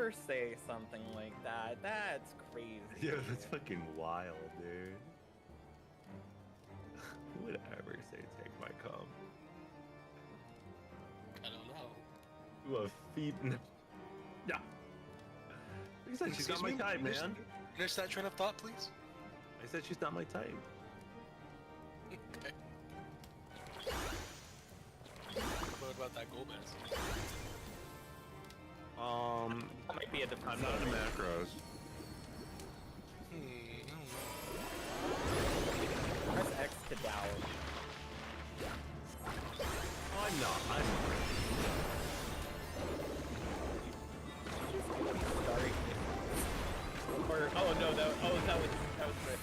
ever say something like that? That's crazy. Yeah, that's fucking wild, dude. Who would ever say take my cum? I don't know. To a feet. Yeah. You said she's not my type, man. Finish that train of thought, please. I said she's not my type. Okay. What about that Gomez? That might be a different I'm not in the macros. Press X to doubt. Oh, I'm not. I'm Sorry. Or, oh no, that was Rick.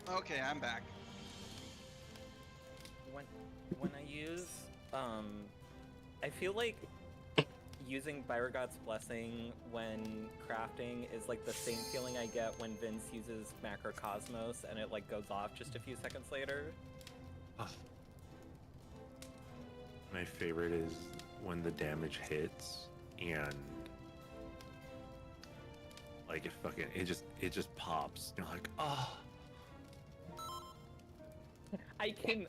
Okay, I'm back. When I use I feel like using Byregod's Blessing when crafting is like the same feeling I get when Vince uses Macrocosmos and it like goes off just a few seconds later. My favorite is when the damage hits and like it just pops. You're like, oh. I can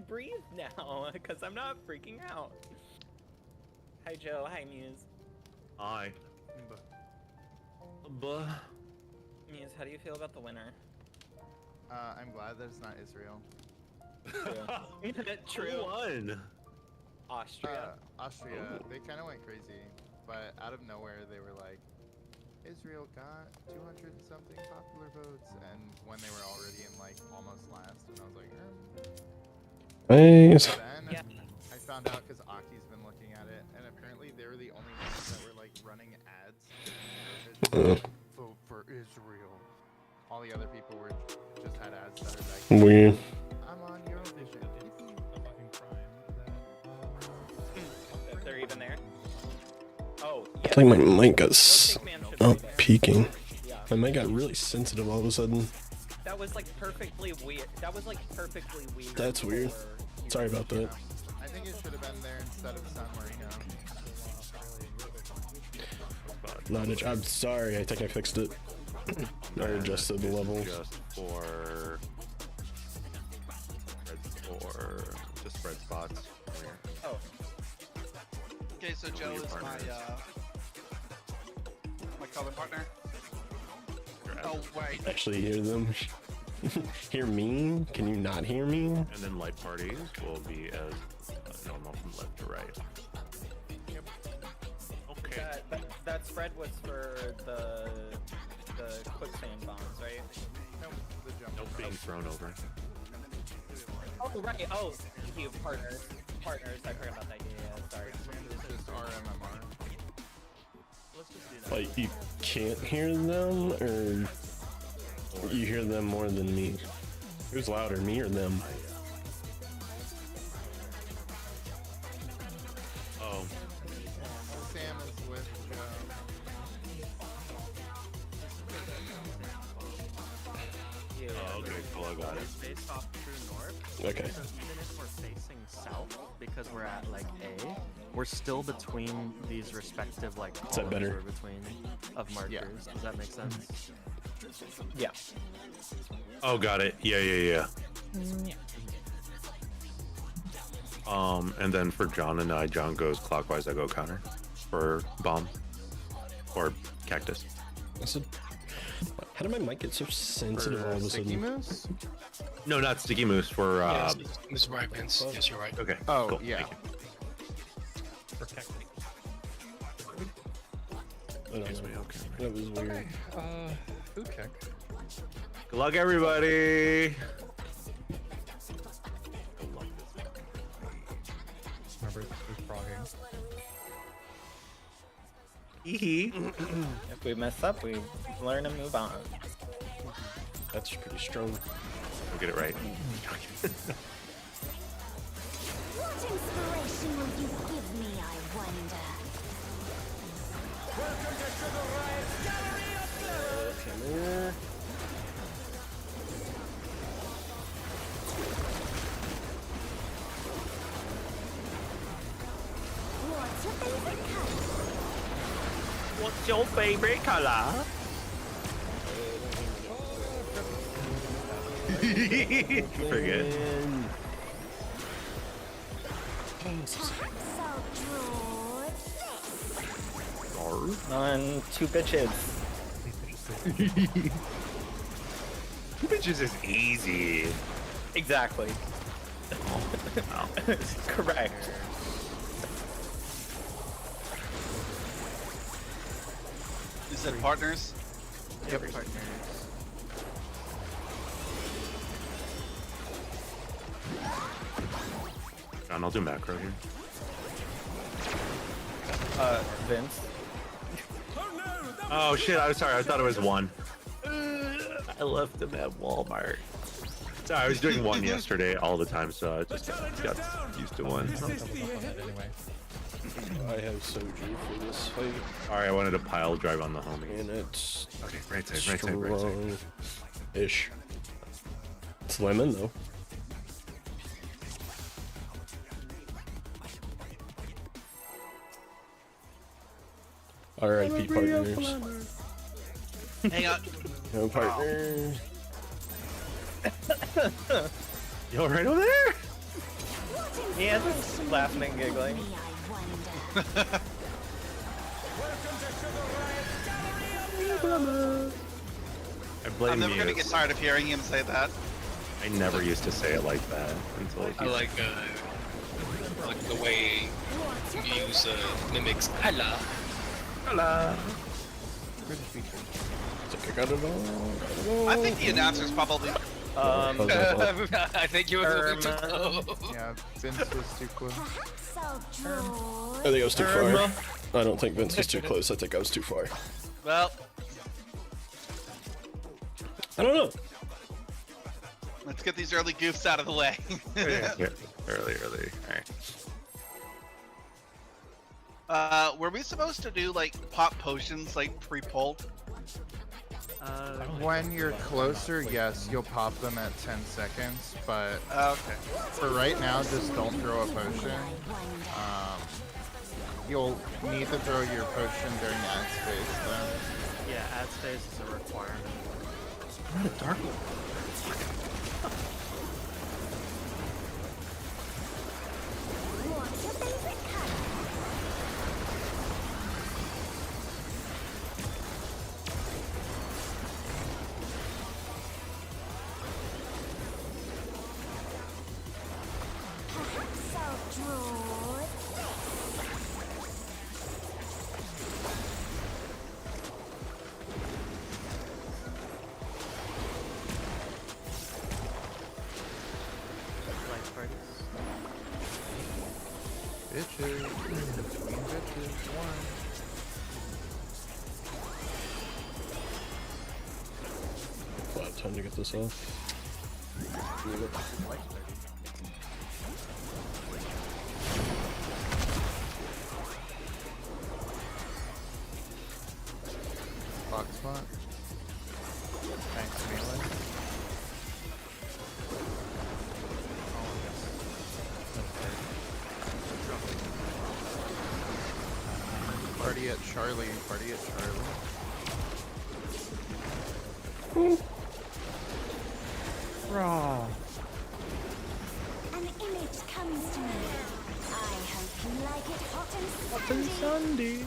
breathe now because I'm not freaking out. Hi Joe, hi Muse. Hi. Muse, how do you feel about the winner? I'm glad that it's not Israel. True. Who won? Austria. Austria, Ooh. they kind of went crazy, but out of nowhere they were like, Israel got 200 and something popular votes, and when they were already in like almost last, and I was like, Nice. Then Yeah. I found out because Aki's been looking at it, and apparently they were the only ones that were like running ads like, vote for Israel. All the other people were just had ads that are like, Weird. I'm on Eurovision. If they're even there. Oh, I yeah. think my mic got Milkshake Man should be there. peaking. Yeah. My mic got really sensitive all of a sudden. That was like perfectly weird. That was like perfectly weird. That's weird. for- Sorry about that. I think it should have been there instead of San Marino. I'm sorry, I think I fixed it. I adjusted the levels. Just for the spread spots. Oh, Okay, so Joe is my color partner. Oh wait. Actually hear them. Hear me? Can you not hear me? And then light parties will be as normal from left to right. Okay. that spread was for the quicksand bombs, right? No, the jump. No being thrown over. Oh right. Oh, thank you, partners. Partners. I forgot about that. Yeah, sorry. It's just RMMR. Like, you can't hear them, or you hear them more than me? Who's louder, me or them? Oh, Sam is with Yeah. oh, okay, cool, I got it. It's based off true north. Okay. Because even if we're facing south, because we're at like A, we're still between these respective like Is that columns better? we're between of markers. Does that make sense? Yeah. Oh, got it. Yeah. And then for John and I, John goes clockwise, I go counter for bomb or cactus. I said, how did my mic get so sensitive all of a Sticky sudden? moose? No, not sticky moose for. Yes, this is right, Vince. Yes, you're right. Okay. Oh, cool. yeah. Thank you. I don't know. That was weird. Food check. Good luck, everybody. Remember, this was frogging. If we mess up, we learn and move on. That's pretty strong. We'll get it right. What inspiration will you give me, I wonder? Come here. What's your favorite color? What's your favorite color? Forget. On two bitches. Two bitches is easy. Exactly. Wow. Correct. You said partners? Yep. Partners. John, I'll do macro here. Vince. Oh shit! I'm sorry. I thought it was one. I left him at Walmart. Sorry, I was doing one yesterday all the time, so I just got used to one. I have soju for this fight, Sorry, I wanted to pile drive on the homie. and it's Okay, right side, right side, right side. strong-ish. It's lemon though. R.I.P. partners. Hang on. No partner. You all right over there? Yeah, just laughing and giggling. I blame I'm never you. gonna get tired of hearing him say that. I never used to say it like that until I like the way Muse mimics color. Hello. Good feature. It's like I got it all. I think the announcer's probably. I think you were moving too close. Yeah, Vince was too close. I think I was too far. I don't think Vince was too close. I think I was too far. Well, I don't know. let's get these early goofs out of the way. Yeah, early. Alright. Were we supposed to do like pop potions like pre-pull? When you're closer, yes, you'll pop them at 10 seconds, but Okay. for right now, just don't throw a potion. You'll need to throw your potion during ad space, though. Yeah, ad space is a requirement. What a dark one. What's your favorite color? Perhaps I'll draw Like parties. Bitches. Between bitches. One. Flat time to get this off. Box spot. Thanks, Melee. Party at Charlie. Party at Charlie. an image comes to me. it hot and sandy.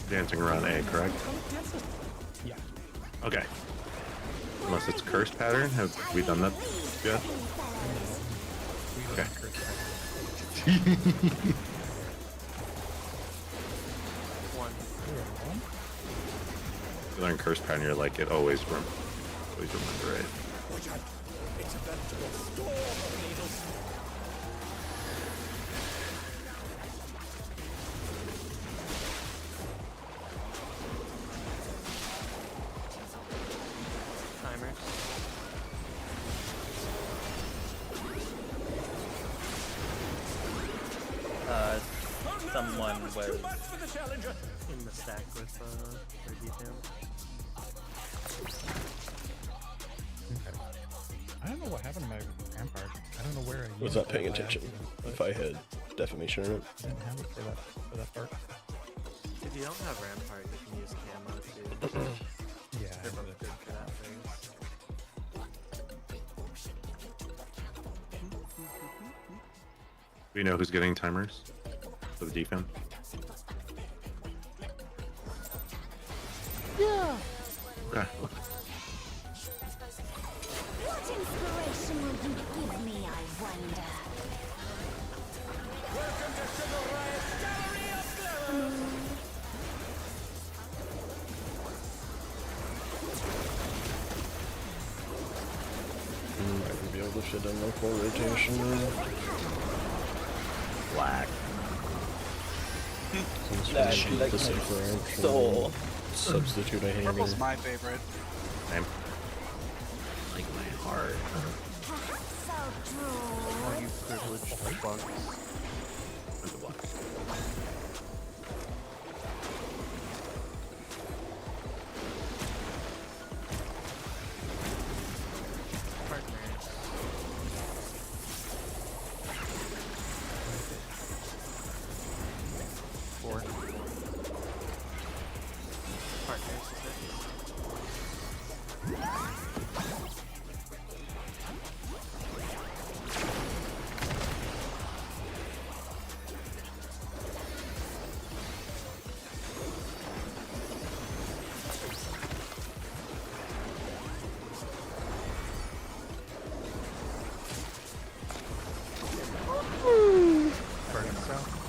Dancing around A, correct? Yeah. Okay. Unless it's cursed pattern, have we done that yet? Okay. One. You learn cursed pattern, you're like, always remember it. Timers. Someone was In the stack with their detail. I don't know what happened to my rampart. I don't know where I Was used not paying it by attention. accident, If I had defamation in it. I didn't have it for that part. If you don't have Rampart, you can use Camo too. Yeah, They're both good for that phase. Do you know who's getting timers for the defense? Yeah. Okay. What inspiration will you give me, I wonder? I would be able to fit in like 4 rotation. Black. Since the safer soul. substitute I hate. Purple's my favorite. Same. Like my heart. Perhaps I'll draw. All you privileged bugs. With the black. Partners. Four. Partners, is it? Burning south.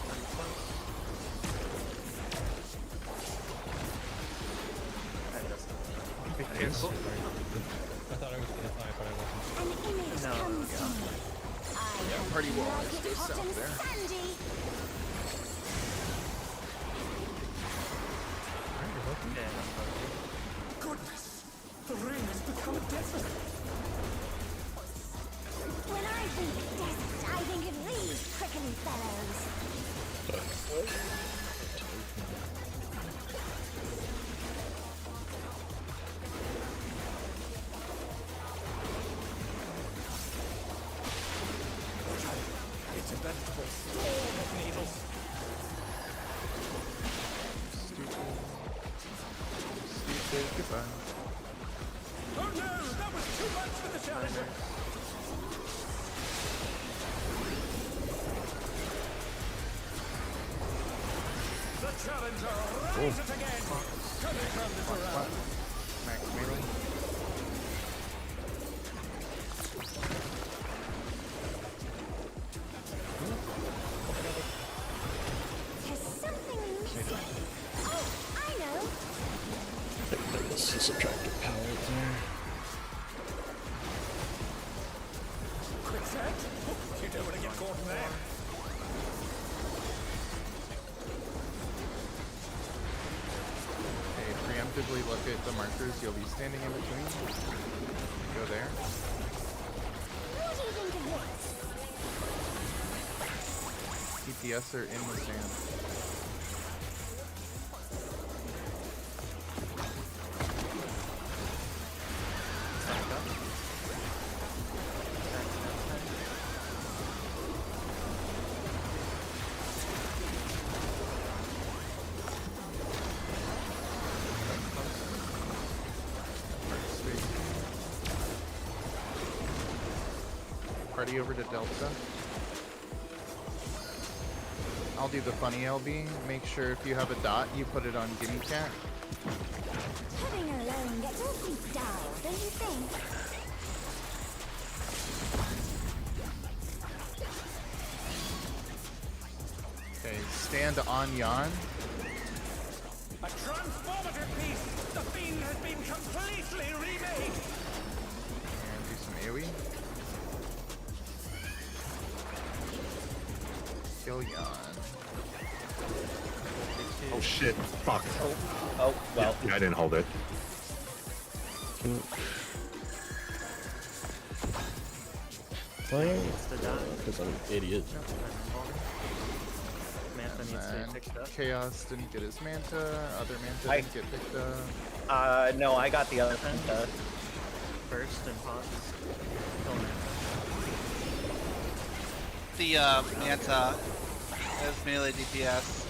Be careful. I thought I was gonna die, but I wasn't. An image No, comes yeah. to me. I party wall like is it based hot out and there. sandy. Alright, you're welcome. Yeah, I'm bugging. When I think desert, I think of these prickly fellows. Steve, goodbye. Max melee. There's something missing. Oh, I know. I think there was some subtractive power there. Okay, preemptively look at the markers you'll be standing in between. Go there. What do you think of this? TPS are in the sand. Stack up. Stack outside. Sweet. Party over to Delta. I'll do the funny LB. Make sure if you have a dot, you put it on Gimme Cat. Living alone gets awfully dull, don't you think? Okay, stand on Yan. A transformative piece! The fiend has been completely remade! And do some AoE. Kill Yan. Oh shit! Fuck. Oh, well. Yeah, I didn't hold it. It's the die. Because I'm an idiot. Manta needs to And be picked up. Chaos didn't get his Manta. Other Manta didn't get picked up. No, I got the other Manta. First and pause. Kill Manta. The Manta has melee DPS.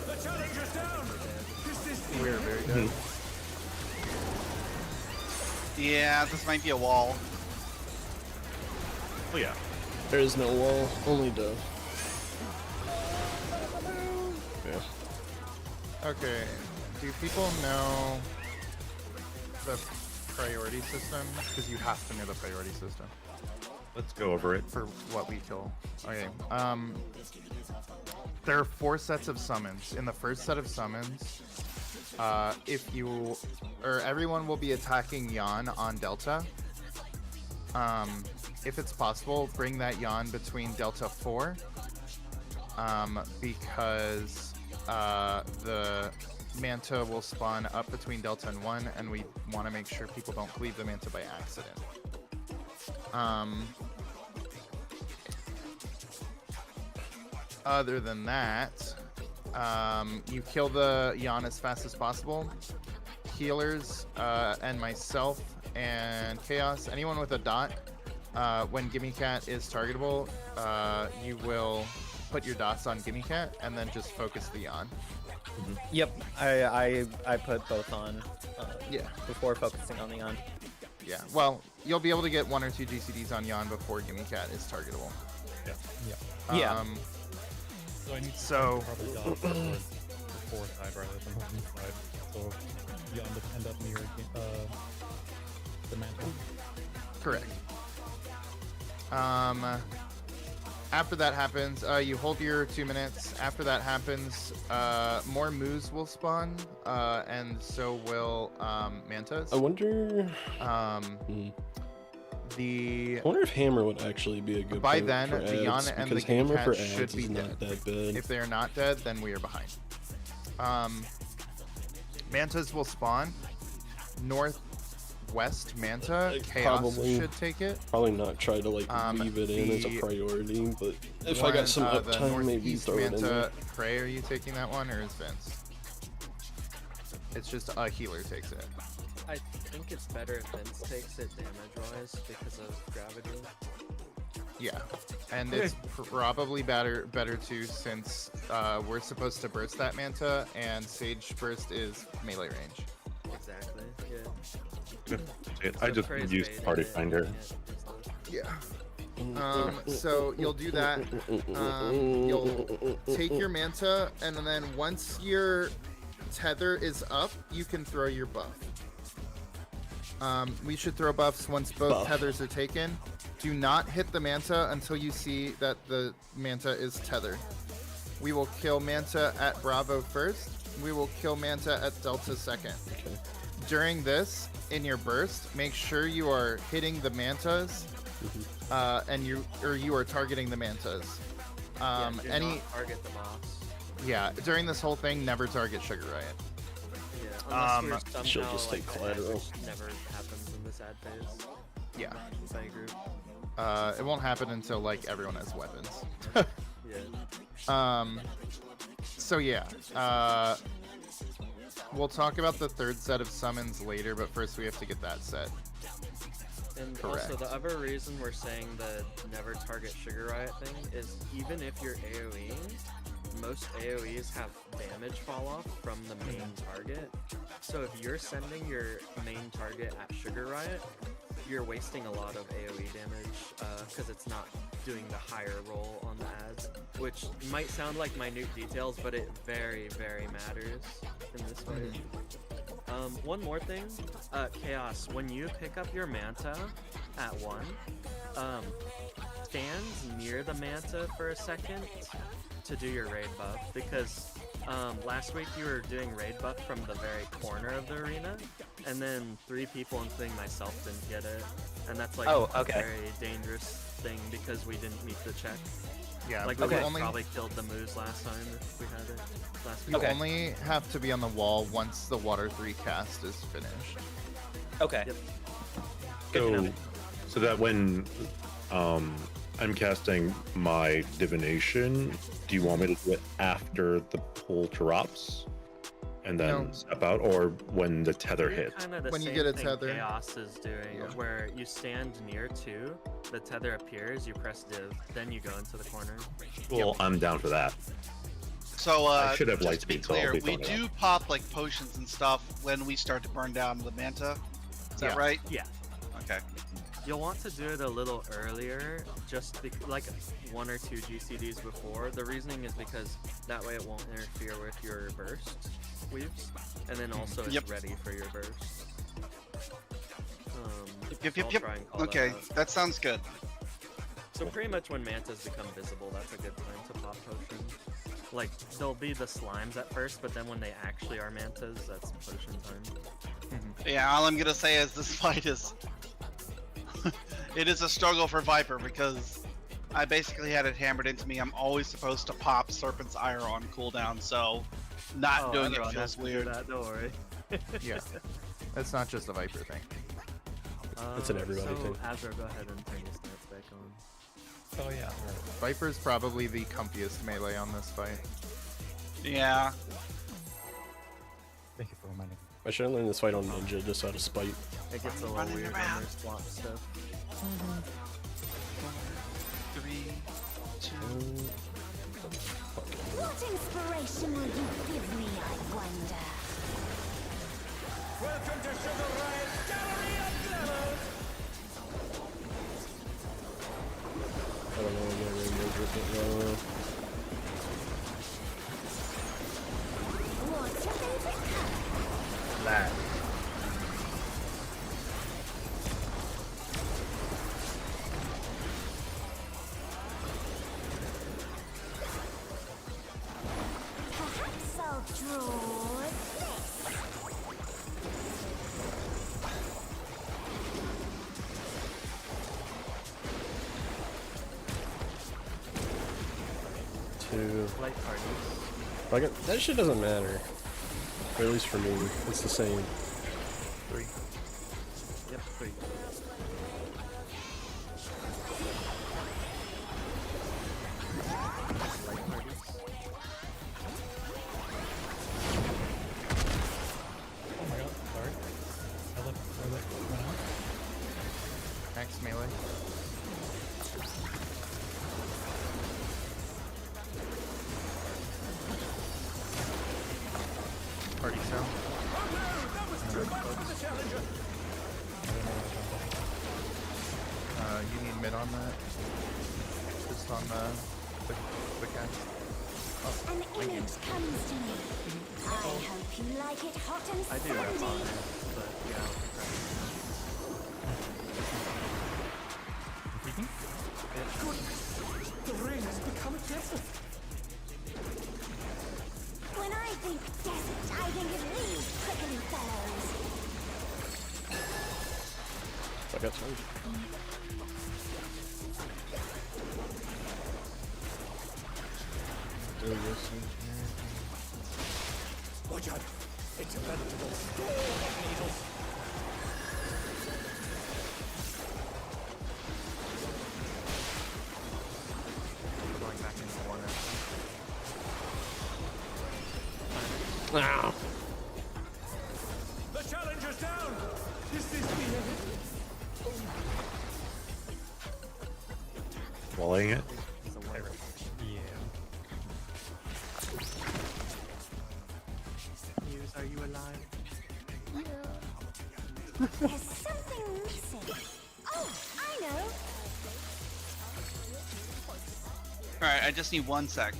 The challenger's down! We're very good. Yeah, this might be a wall. Oh yeah. There is no wall, only dove. Yeah. Okay. Do people know the priority system? Because you have to know the priority system Let's go over it. for what we kill. Okay. There are 4 sets of summons. In the first set of summons, if you or everyone will be attacking Yan on Delta. If it's possible, bring that Yan between Delta 4. Because the Manta will spawn up between Delta and 1, and we want to make sure people don't cleave the Manta by accident. Other than that, you kill the Yan as fast as possible. Healers and myself and Chaos, anyone with a dot, when Gimme Cat is targetable, you will put your dots on Gimme Cat and then just focus the Yan. Yep, I put both on. Yeah. Before focusing on the on. Yeah, well, you'll be able to get 1 or 2 GCDs on Yan before Gimme Cat is targetable. Yeah. So I need to So- probably dodge the 4 side rather than the 1 side. So Yon would end up near the mantle. Correct. After that happens, you hold your 2 minutes. After that happens, more moves will spawn, and so will Mantas. I wonder. I I wonder if Hammer would actually be a good By vote then, for the Yana ads, and the because Gimme Hammer Cat for should ads be is not dead. that bad. If they are not dead, then we are behind. Mantas will spawn. Northwest Manta, Chaos Probably. should take it. Probably not try to like weave it in as a the priority, but if I got some the uptime, maybe Northeast throw it in there. Manta, Prey, are you taking that one, or is Vince? It's just a healer takes it. I think it's better if Vince takes it damage-wise because of gravity. Yeah, and it's probably better too, since we're supposed to burst that Manta, and Sage Burst is melee range. Exactly, yeah. I just Prey's used baited Party it, Finder. and it is Yeah. So you'll do that. You'll take your Manta, and then once your tether is up, you can throw your buff. We should throw buffs once both tethers are taken. Do not hit the Manta until you see that the Manta is tethered. We will kill Manta at Bravo first. We will kill Manta at Delta second. Okay. During this, in your burst, make sure you are hitting the Mantas, and you are targeting the Mantas. Yeah, do not target the boss. Yeah, during this whole thing, never target Sugar Riot. Yeah, unless we're she'll somehow, just take like, collateral. never happens in this ad phase. Yeah. By group. It won't happen until like everyone has weapons. Yeah. So yeah. We'll talk about the 3rd set of summons later, but first we have to get that set. And Correct. also, the other reason we're saying the never target Sugar Riot thing is even if you're AoEing, most AoEs have damage fall off from the main target. So if you're sending your main target at Sugar Riot, you're wasting a lot of AoE damage because it's not doing the higher roll on the ads, which might sound like minute details, but it very, very matters in this way. One more thing, Chaos, when you pick up your Manta at 1, stand near the Manta for a second to do your raid buff, because last week you were doing raid buff from the very corner of the arena, and then 3 people, including myself, didn't get it, and that's like a very dangerous thing because we didn't meet the check. Yeah, like we probably killed the moose last time if we had it last week. You only have to be on the wall once the Water 3 cast is finished. Okay. Yep. So that when I'm casting my divination, do you want me to do it after the pull drops and then step out, or when the tether hits? When you get a tether. Chaos is doing, where you stand near to, the tether appears, you press div, then you go into the corner. Well, I'm down for that. So I should have just light to be speed, so I'll clear, be we fine with do pop like potions and stuff when we start to burn down the Manta. Is that right? Yeah. Okay. You'll want to do it a little earlier, just like 1 or 2 GCDs before. The reasoning is because that way it won't interfere with your burst weaves, and then also it's ready for your burst. Yep. Okay, that sounds good. So pretty much when mantas become visible, that's a good time to pop potions. Like, there'll be the slimes at first, but then when they actually are mantas, that's potion time. Yeah, all I'm gonna say is this fight is it is a struggle for Viper because I basically had it hammered into me. I'm always supposed to pop Serpent's Ire on cooldown, so not doing it feels weird. Don't worry. Yeah, that's not just a Viper thing. It's an everybody thing. Azra, go ahead and turn your stats back on. Oh yeah. Viper's probably the comfiest melee on this fight. Yeah. Thank you for reminding me. I should have learned this fight on Ninja just out of spite. It gets a little weird when there's swap stuff. 4, 3, 2. What inspiration will you give me, I wonder? Welcome to Sugar Riot's Gallery of Glamour! I don't know when What's your favorite color? Black. Perhaps I'll draw this. Two. Light parties. Like, that shit doesn't matter. Or at least for me, it's the same. 3. Yep, 3. Light parties. Oh my god, sorry. I left went out. Max melee. Party cell. That was too much for the challenger! You need mid on that. Just on the cast. An image comes to me. I hope you like it hot and I do rep on sandy. it, but yeah. Goodness! The ring has become a desert! When I think desert, I think of these prickly fellows. I got charged. Watch out! It's a veritable storm of needles! Going back into the corner. Wow. The challenger's down! Is this the end? Volleying it? It's a wire. Yeah. There's something missing. Oh, I know. Alright, I just need 1 sec.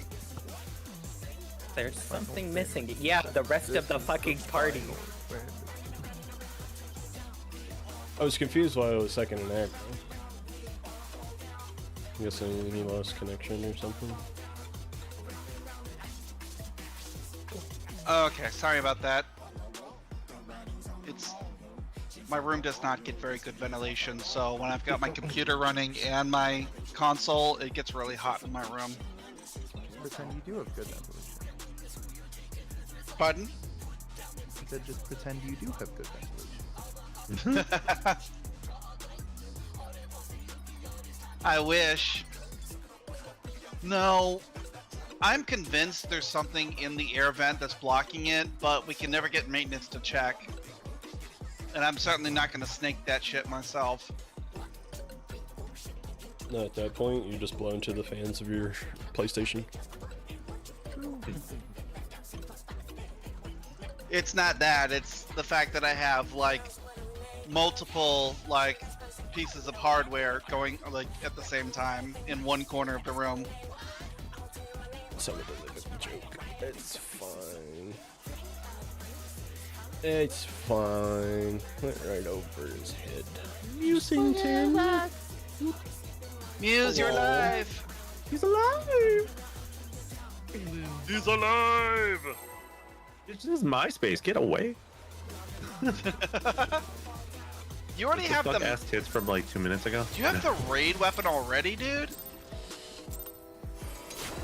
There's something missing. Yeah, the rest of the fucking party. I was confused why I was second in aggro. I'm guessing he lost connection or something. Okay, sorry about that. My room does not get very good ventilation, so when I've got my computer running and my console, it gets really hot in my room. Pretend you do have good ventilation. Pardon? I said just pretend you do have good ventilation. I wish. No. I'm convinced there's something in the air vent that's blocking it, but we can never get maintenance to check. And I'm certainly not going to snake that shit myself. No, at that point, you just blow into the fans of your PlayStation. It's not that, it's the fact that I have like multiple like pieces of hardware going like at the same time in one corner of the room. Some of it is a joke. It's fine. It's fine. Went right over his head. Musington. Muse, you're alive! He's alive! He's alive! This is MySpace. Get away. You already have the ass tits from like 2 minutes ago. Do you have the raid weapon already, dude?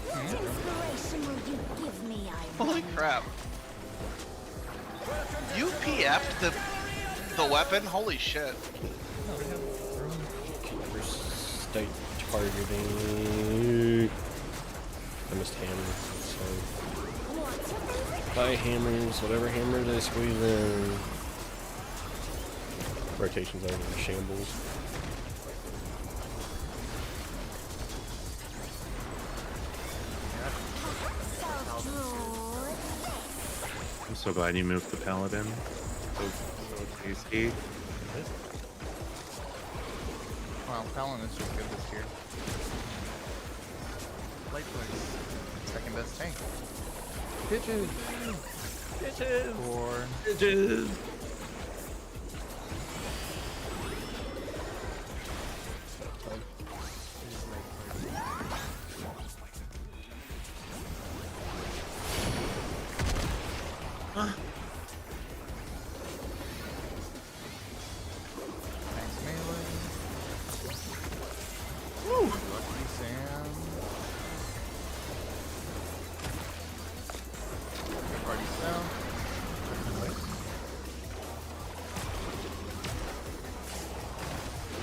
What inspiration will you give me, I Holy crap. You PF'd the weapon? Holy shit. State targeting. I missed hammer. So. Buy hammers, whatever hammer they squeeze in. Rotations are in shambles. I'm so glad you moved the paladin. So tasty. Wow, Talon is just good this year. Light place. Second best tank. Pitches! Bitches! Or... Bitches! Thanks, melee. Woo! Lucky Sam. Good party sound.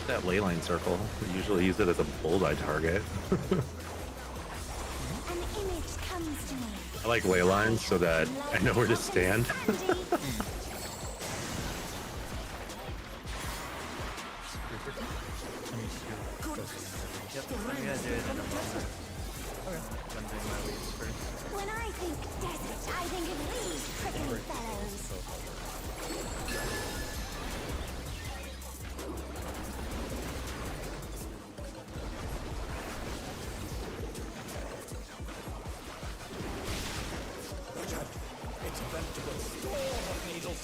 That ley line circle. We usually use it as a bullseye target. An image comes to me. I like ley lines so that I know where to stand. Yep, I'm gonna do it in a moment. Okay. I'm doing my leads first. When I think desert, I think of these prickly fellows. It's a veritable storm of needles.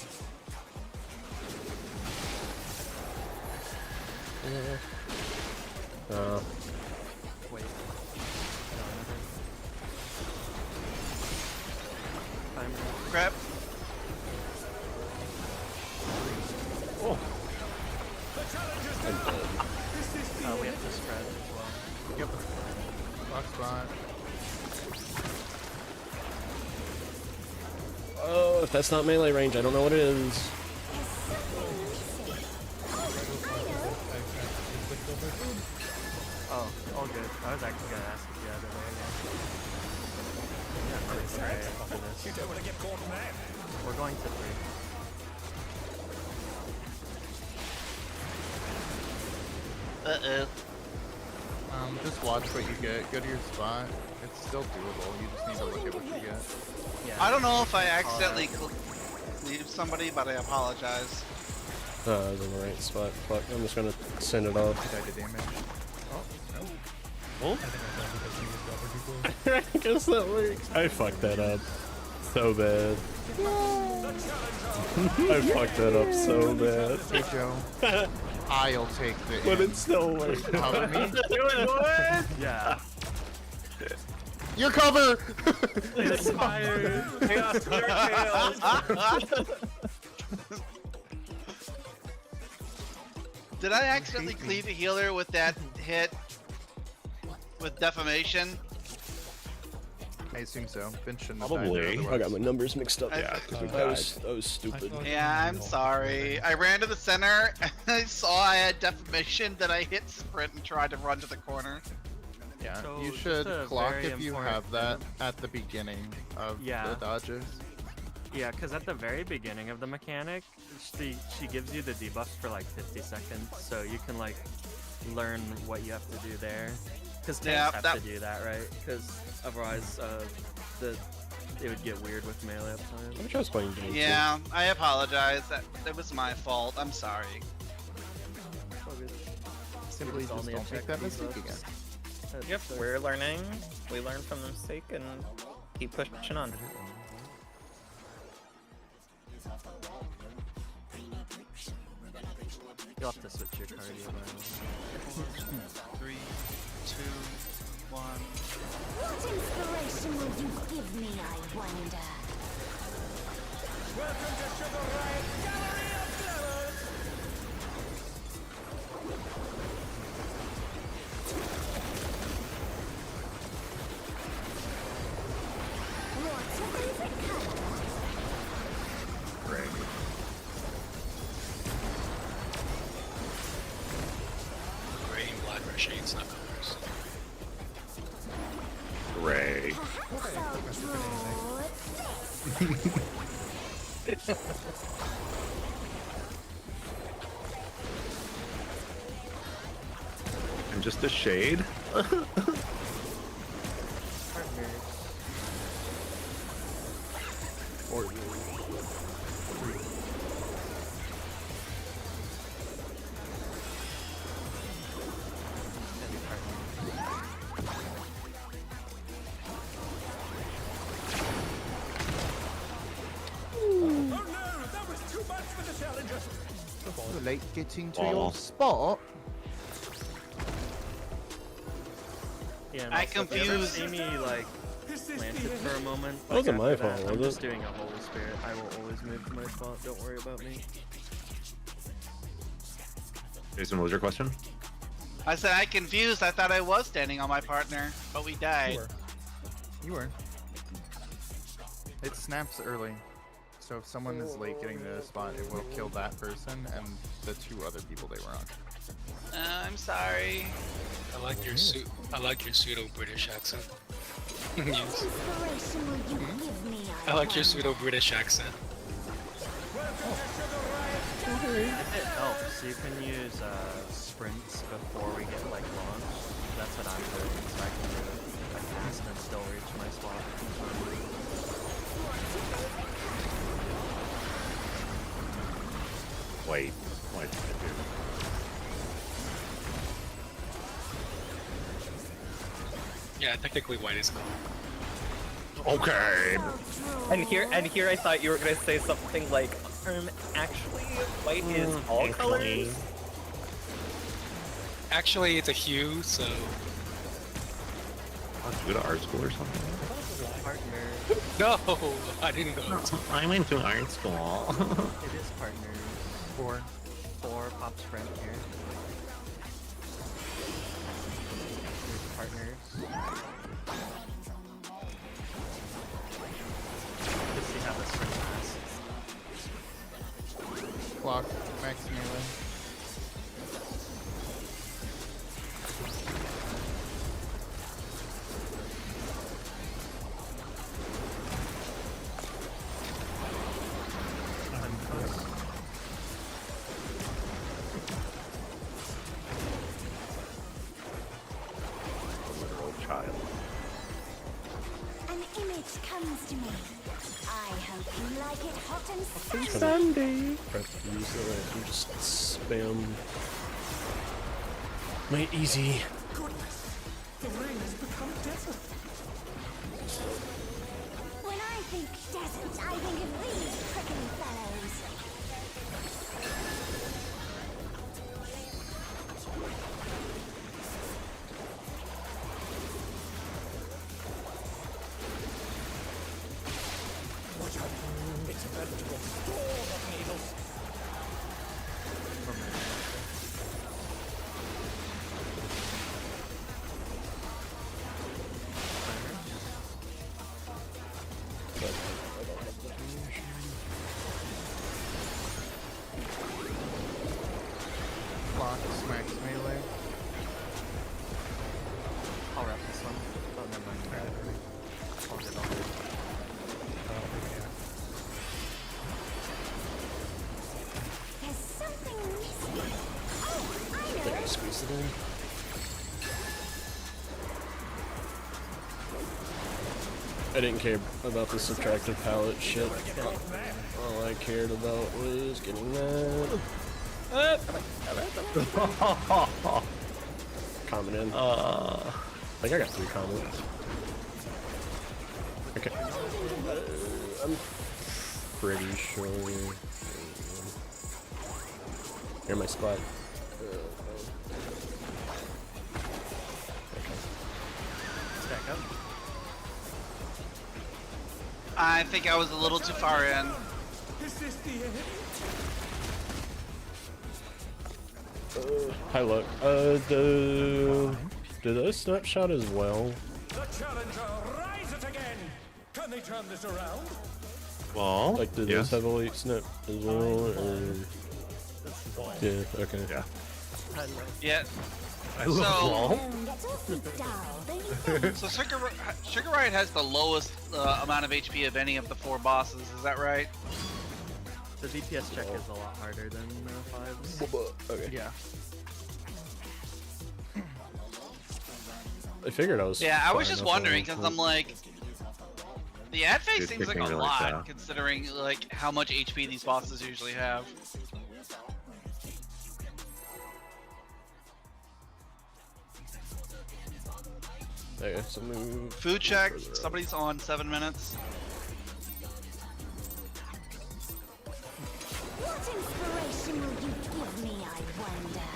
Wait. No, another. Timer. Crap. Oh. We have to spread as well. Yep. Box spot. Oh, if that's not melee range, I don't know what it is. There's something missing. Oh, I know. Oh, all good. I was actually gonna ask if you had it there. Yeah, pretty straight after this. You don't want to get caught now. We're going to 3. Uh-oh. Just watch what you get. Go to your spot. It's still doable. You just need to look at what you get. Yeah. I don't know if I accidentally leave somebody, but I apologize. I was in the right spot. Fuck, I'm just gonna send it off. I did damage. I think I thought because he was double before. I guess that works. I fucked that up so bad. I fucked that up so bad. Hey Joe, I'll take the But in. it still worked. Cover me. Yeah. Your cover! It's fired. Chaos Clear Tails. Did I accidentally cleave a healer with that hit with defamation? I assume so. Vince shouldn't have died Probably. there I got otherwise. my numbers mixed up. Yeah, that was stupid. Yeah, I'm sorry. I ran to the center and I saw I had defamation, then I hit sprint and tried to run to the corner. Yeah, So, you just should a clock very if you important have that at the beginning of Yeah. the dodges. Yeah, because at the very beginning of the mechanic, she gives you the debuff for like 50 seconds, so you can like learn what you have to do there. Because tanks Yeah, have that- to do that, right? Because otherwise, it would get weird with melee I uptime. wish I was playing Doom. Yeah, I apologize. That was my fault. I'm sorry. Simply It's just only a don't make check that mistake debuffs. again. Yep, we're learning. We learn from the mistake and keep pushing on. You'll have to switch your cardio by 3, 2, 1. What inspiration will you give me, I wonder? Welcome to Sugar Riot Gallery of Flowers! What's your favorite color? Gray and black are shades, not colors. Ray. Perhaps I'll draw this. I'm just a shade. Oh no, that was too much for the challenger! Too late getting to Aw. your spot. Yeah, and I also, if you ever confused- see me like planted for a moment. That wasn't like, my after that, fault, I'm was just it? doing a Holy Spirit. I will always move to my spot. Don't worry about me. Jason, what was your question? I said I confused. I thought I was standing on my partner, but we died. You were. It snaps early. So if someone is late getting to the spot, it will kill that person and the 2 other people they were on. I'm sorry. I like your suit. I like your pseudo British accent. What Yes. inspiration will you give me, I like your wonder? pseudo British accent. If it helps, you can use sprints before we get like launched. That's what I'm doing, so I can do it like fast and still reach my spot. Wait, what did I do? Yeah, technically white is color. Okay. And here I thought you were gonna say something like, actually, white is all colors. Actually, it's a hue, so Did you go to art school or something? Partner. no, I didn't go. I went to art school. It is partners. 4. 4 pop sprint here. Here's partners. Let's see how this sprint lasts. Clock. Max melee. Literal child. An image comes to me. I hope you like like it hot and Happy sunny. Sunday. Try to use it and just spam. Wait, easy. Goodness, the ring has become desert. When I think desert, I think of these prickly fellows. It's a veritable storm of needles. Block smacks melee. I'll wrap this one. Oh, never mind. Grab it. I'll get on. There's something missing. Oh, I know it. Squeeze it in. I didn't care about the subtractive palette shit. All I cared about was getting that. Comment in. I think I got 3 comments. Okay. I'm pretty sure. Here's my squad. Stack up. I think I was a little too far in. Is this the end? Hi, look. Do those snapshot as well? The challenger rise it again. Can they turn this around? Well, Like, do yes. those have a late snap as well? Or... Yeah, okay. Yeah. Yeah. I love wall. It's awfully dull, don't you think? So Sugar Riot has the lowest amount of HP of any of the 4 bosses. Is that right? The DPS check is a lot harder than 5s. Okay. Yeah. I figured I was. Yeah, I was far just enough wondering away because from- I'm like, the ad phase Dude, seems like picking a really lot fast. considering like how much HP these bosses usually have. Okay, so move. Food check. further up. Somebody's on 7 minutes. What inspiration will you give me, I wonder?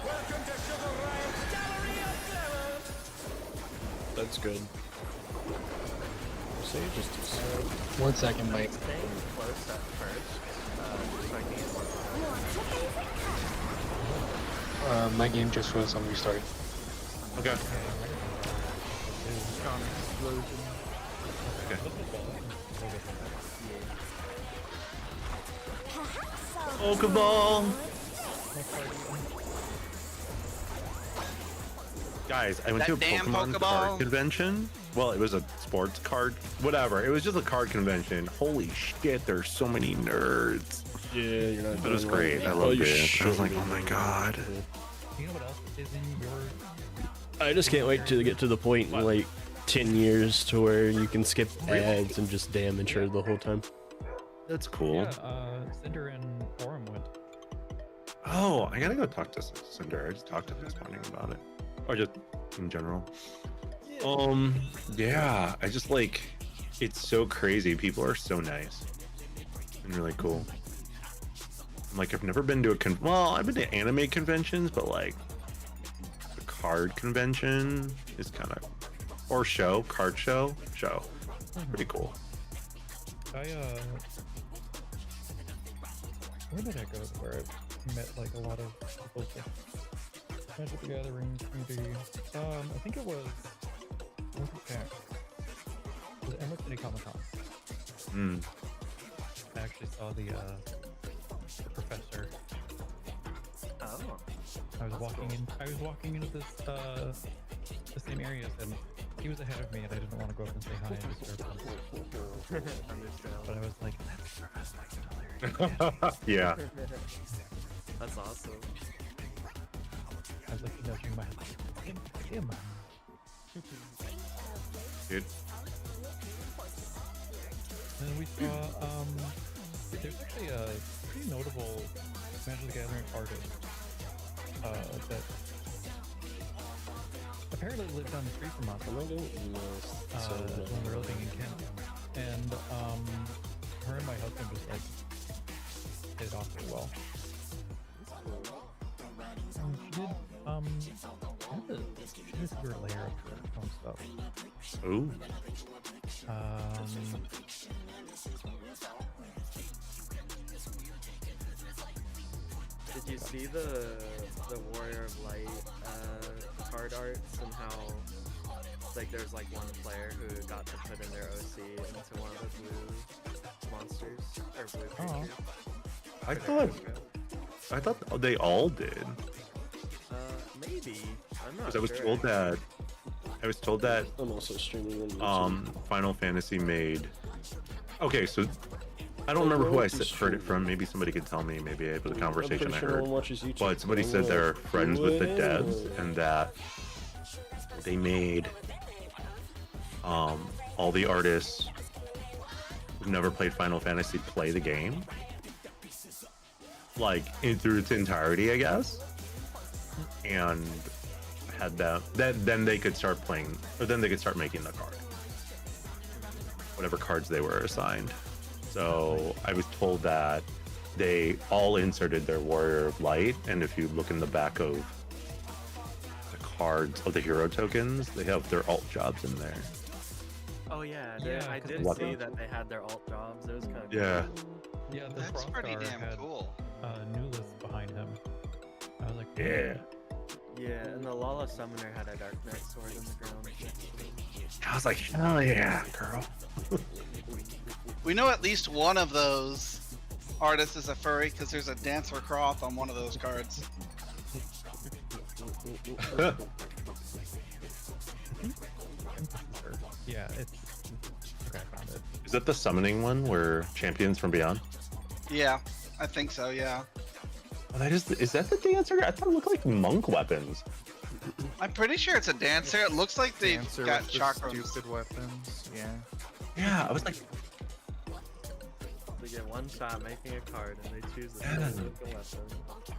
Welcome to Sugar Riot's Gallery of Glamour. That's good. Say just do so. 1 second, Mike. Staying close at first, so I can get more. What's your favorite color? My game just was on restarted. Okay. Strong explosion. Perhaps I'll Pokeball. Guys, I went to a That damn Pokemon Pokeball. card convention. Well, it was a sports card, whatever. It was just a card convention. Holy shit, there's so many nerds. Yeah, you're not. It was doing great. I well. loved you it. I was like, should. oh my god. You know what else is in your... I just can't wait to get to the point in like 10 years to where you can skip ads and just damage her the whole time. That's cool. Yeah, Cinder and Forum went. Oh, I gotta go talk to Cinder. I just talked to him this morning about it, or just in general. Yeah, I just like, it's so crazy. People are so nice and really cool. Like, I've never been to a well, I've been to anime conventions, but like a card convention is kind of, or card show. Pretty cool. Where did I go where I met like a lot of people from Magic the Gathering community? I think it was, what was it? It was Emerald City Comic Con. Mm. I actually saw the professor. Oh. I was walking into this the same areas, and he was ahead of me, and I didn't want to go up and say hi and disturb him. But I was like, that's Professor Hilarious. Yeah. That's awesome. I was like nudging my head. Him. Dude. And we saw there's actually a pretty notable Magic the Gathering artist that apparently lived down the street from us when we were living in Kent. And her and my husband just like hit it off really well. She did a secret layer of her own stuff. Ooh. Did you see the Warrior of Light card arts and how like there's like one player who got to put in their OC into one of the blue monsters or blue creatures? I thought they all did. Maybe. I'm not Because I was sure. told that I'm also streaming on YouTube. Final Fantasy made. Okay, so I don't remember who I heard it from. Maybe somebody could tell me. Maybe it was a conversation I heard. But somebody said they're friends with the devs and that they made all the artists who've never played Final Fantasy play the game, like through its entirety, I guess, and had them. Then they could start playing, or then they could start making the card, whatever cards they were assigned. So I was told that they all inserted their Warrior of Light, and if you look in the back of the cards of the hero tokens, they have their alt jobs in there. Oh yeah, I did see that they had their alt jobs. It was kind of Yeah. Yeah, the That's pretty Frostar damn had cool. new list behind him. I was like, Yeah. Yeah, and the Lala Summoner had a Dark Knight sword in the ground. I was like, hell yeah, girl. We know at least one of those artists is a furry because there's a Dancer Croth on one of those cards. yeah, it's okay. I found it. Is that the summoning one where Champions from Beyond? Yeah, I think so, yeah. Oh, is that the dancer? I thought it looked like monk weapons. I'm pretty sure it's a Dancer. It looks like they've Dancer got with the chakras. stupid weapons. Yeah. Yeah, I was like, They get one shot making a card, and they choose the Yeah. stupid weapon.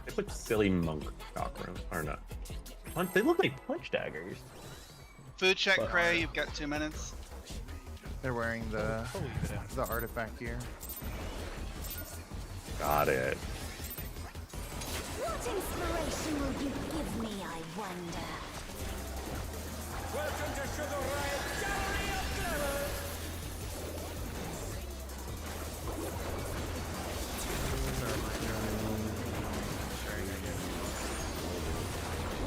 they put silly monk chakra or not? They look like punch daggers. Food check, Cray. You've got 2 minutes. They're wearing the artifact gear. Got it. What inspiration will you give me, I wonder? Welcome to Sugar Riot Gallery of Glamour!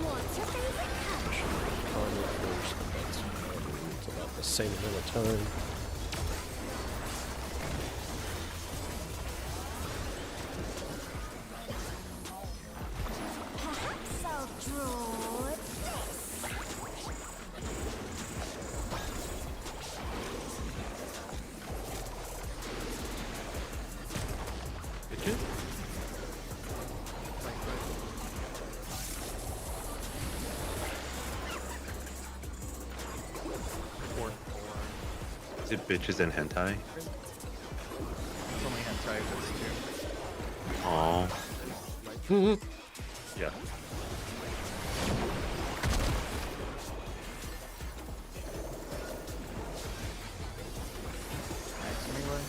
What's your favorite color? It's about the same amount of time. Perhaps I'll draw this. Bitches? Is it bitches and hentai? It's only hentai if it's two. Oh. Yeah. Nice melee.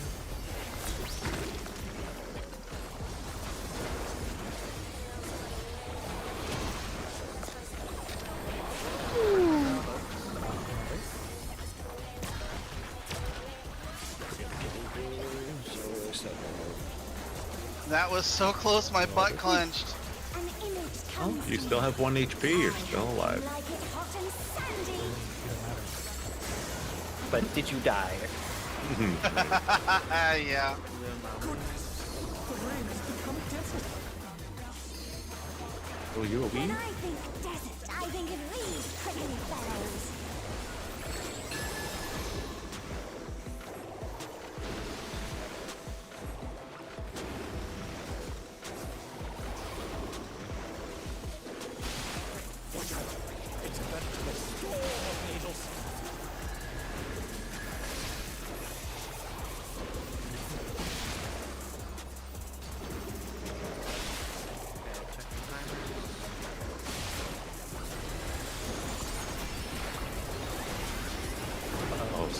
That was so close, my butt clenched. An image comes You still have 1 HP, you're still alive. like it hot and sandy. But did you die? Yeah. Oh, you a When wee? I think desert, I think of these prickly fellows.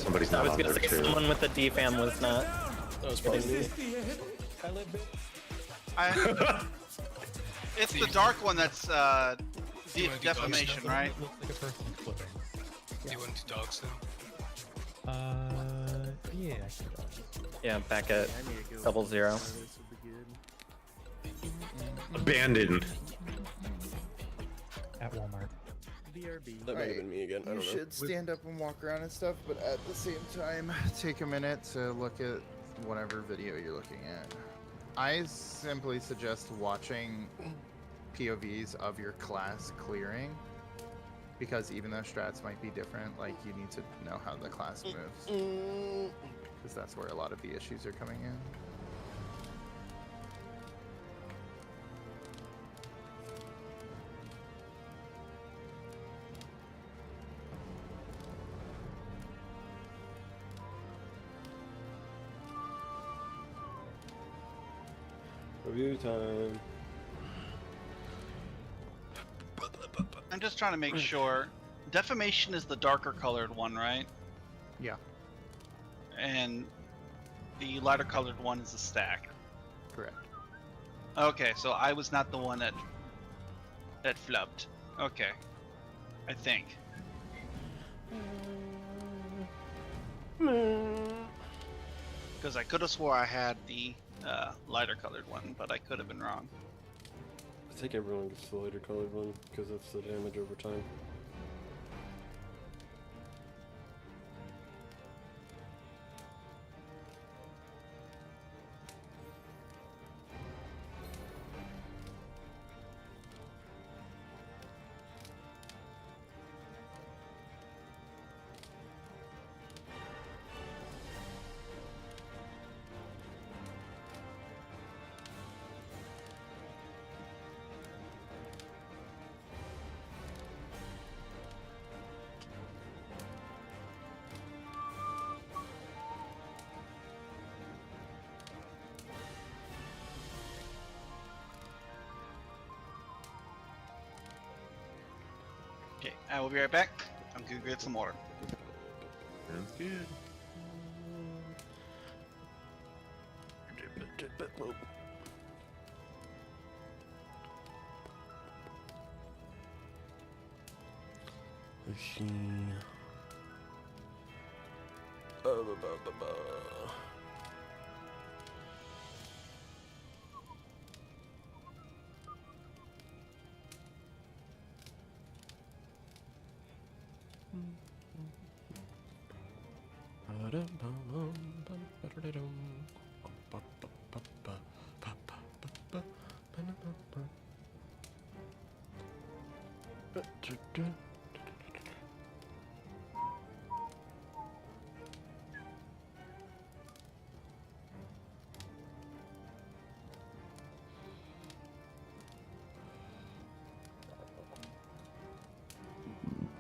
somebody's I not was on gonna there say too. someone with the DFAM was not. That was probably me. It's the dark one that's wanna do defamation, dogs right? It looks like a person flipping. Do you want to do dogs now? Yeah, actually does. Yeah, back at I need to go 00. This would be good. Abandoned. At Walmart. BRB. That might have been me again. I You don't know. should stand up and walk around and stuff, but at the same time, take a minute to look at whatever video you're looking at. I simply suggest watching POVs of your class clearing, because even though strats might be different, like, you need to know how the class moves, because that's where a lot of the issues are coming in. Review time. I'm just trying to make sure. Defamation is the darker colored one, right? Yeah, And the lighter colored one is the stack. correct. Okay, so I was not the one that flubbed. Okay, I think. Because I could have swore I had the lighter colored one, but I could have been wrong. I think everyone gets the lighter colored one because that's the damage over time. Okay, I will be right back. I'm gonna get some water. Sounds good. Let's see.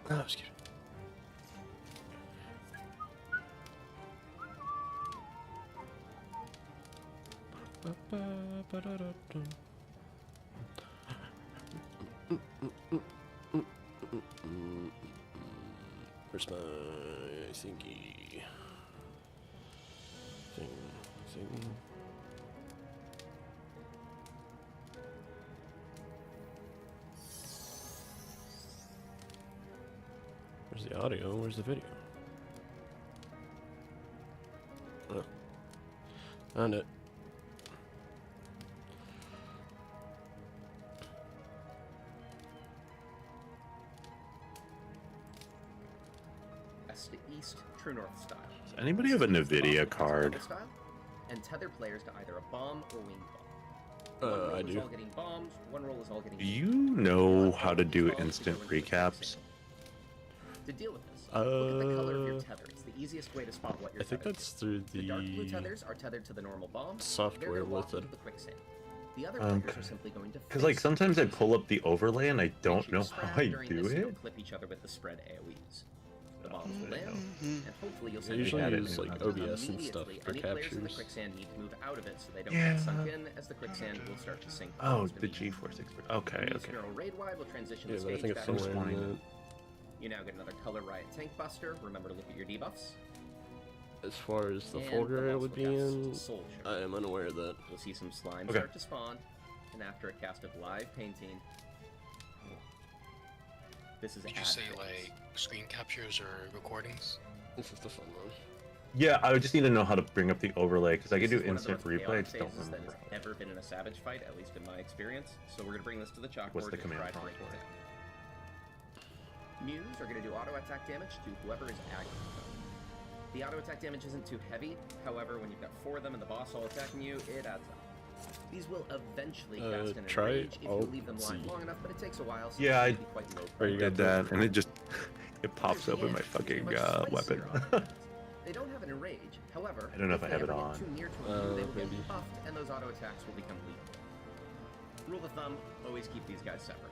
Oh, excuse me. Where's my thingy? Thing. Where's the audio? Where's the video? Oh. Found it. West to east, true north style. Does anybody have a NVIDIA card? Style, and tether players to either a bomb or wing bomb. One roll I is do. all getting bombed, one roll is all getting Do you know how to do instant recaps? To deal with this, look at the color of your tether. It's the easiest way to spot what you're I think tethered that's to. through The dark blue the tethers are tethered to the normal bomb. software They're gonna walk with it. into the quicksand. The other tethers are simply going to Because like face sometimes I pull up the overlay and I don't Make sure know you how spread I during do this, it. you'll clip each other with the spread AoEs. The bombs will land, and hopefully you'll send usually it use like OBS and stuff immediately. for Any players in the captures. quicksand need to move out of it so they don't Yeah. get sunk in, as the quicksand will start to sink. Oh, bombs the beneath you. G-Force expert. Okay, Use okay. Neural Raid Wide will transition Yeah, the but I stage think it's back to somewhere in spine. that. You now get another Color Riot Tank Buster. Remember to look at your debuffs. As far as the And folder the it boss would will be cast in, Soldier. I am unaware of that. You'll see some slime Okay. start to spawn, and after a cast of live painting, this is Did a you say like screen captures or recordings? This is the fun one. Yeah, I would just need to know how to bring up the overlay because I could This do is one of the instant most replay. I chaotic just don't phases that remember. has ever been in a Savage fight, at least in my experience. So we're gonna bring this to the chalkboard What's the to command try to prompt break it for it? down. Mews are gonna do auto attack damage to whoever is aggroed. The auto attack damage isn't too heavy. However, when you've got 4 of them and the boss all attacking you, it adds up. These will eventually cast an try enrage if you oh, leave them let's live see. long enough, but it takes a while. So Yeah, it's gonna be quite low. Or you Did got that, and it just it pops up with my fucking weapon. They don't have an enrage. However, I don't know if I have they it ever get on. too near to a move, they will maybe. get buffed, and those auto attacks will become lethal. Rule of thumb: always keep these guys separate.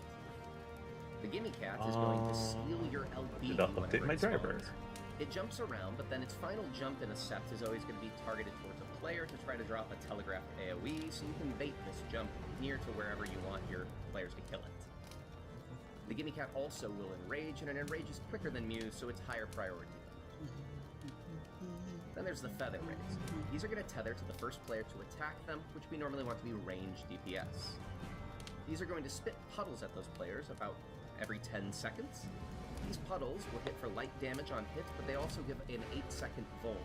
The Gimme Cat is going to steal your LB Did I update whenever my it driver? spawns. It jumps around, but then its final jump in a set is always going to be targeted towards a player to try to drop a telegraphed AoE, so you can bait this jump near to wherever you want your players to kill it. The Gimme Cat also will enrage, and an enrage is quicker than Muse, so it's higher priority. Then there's the Feather Rays. These are going to tether to the first player to attack them, which we normally want to be ranged DPS. These are going to spit puddles at those players about every 10 seconds. These puddles will hit for light damage on hit, but they also give an 8-second vol.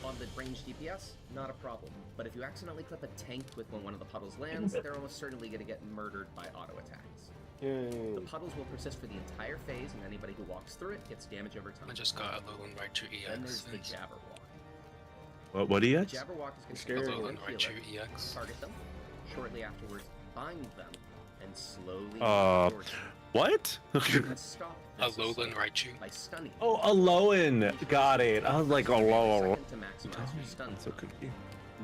On the ranged DPS, not a problem. But if you accidentally clip a tank with when one of the puddles lands, they're almost certainly going to get murdered by auto attacks. The puddles will persist for the entire phase, and anybody who walks through it gets damage over time. I just got a low and right to EX. Then there's the Jabberwock. What The EX? Jabberwock is A going to low take and one right to healer, EX. target them, shortly afterwards bind them, and slowly restore them. What? You can stop A this lowland assault Raichu. by stunning. Oh, a Lowen. Got it. I was like, oh, low. To maximize your stun I'm so time. confused.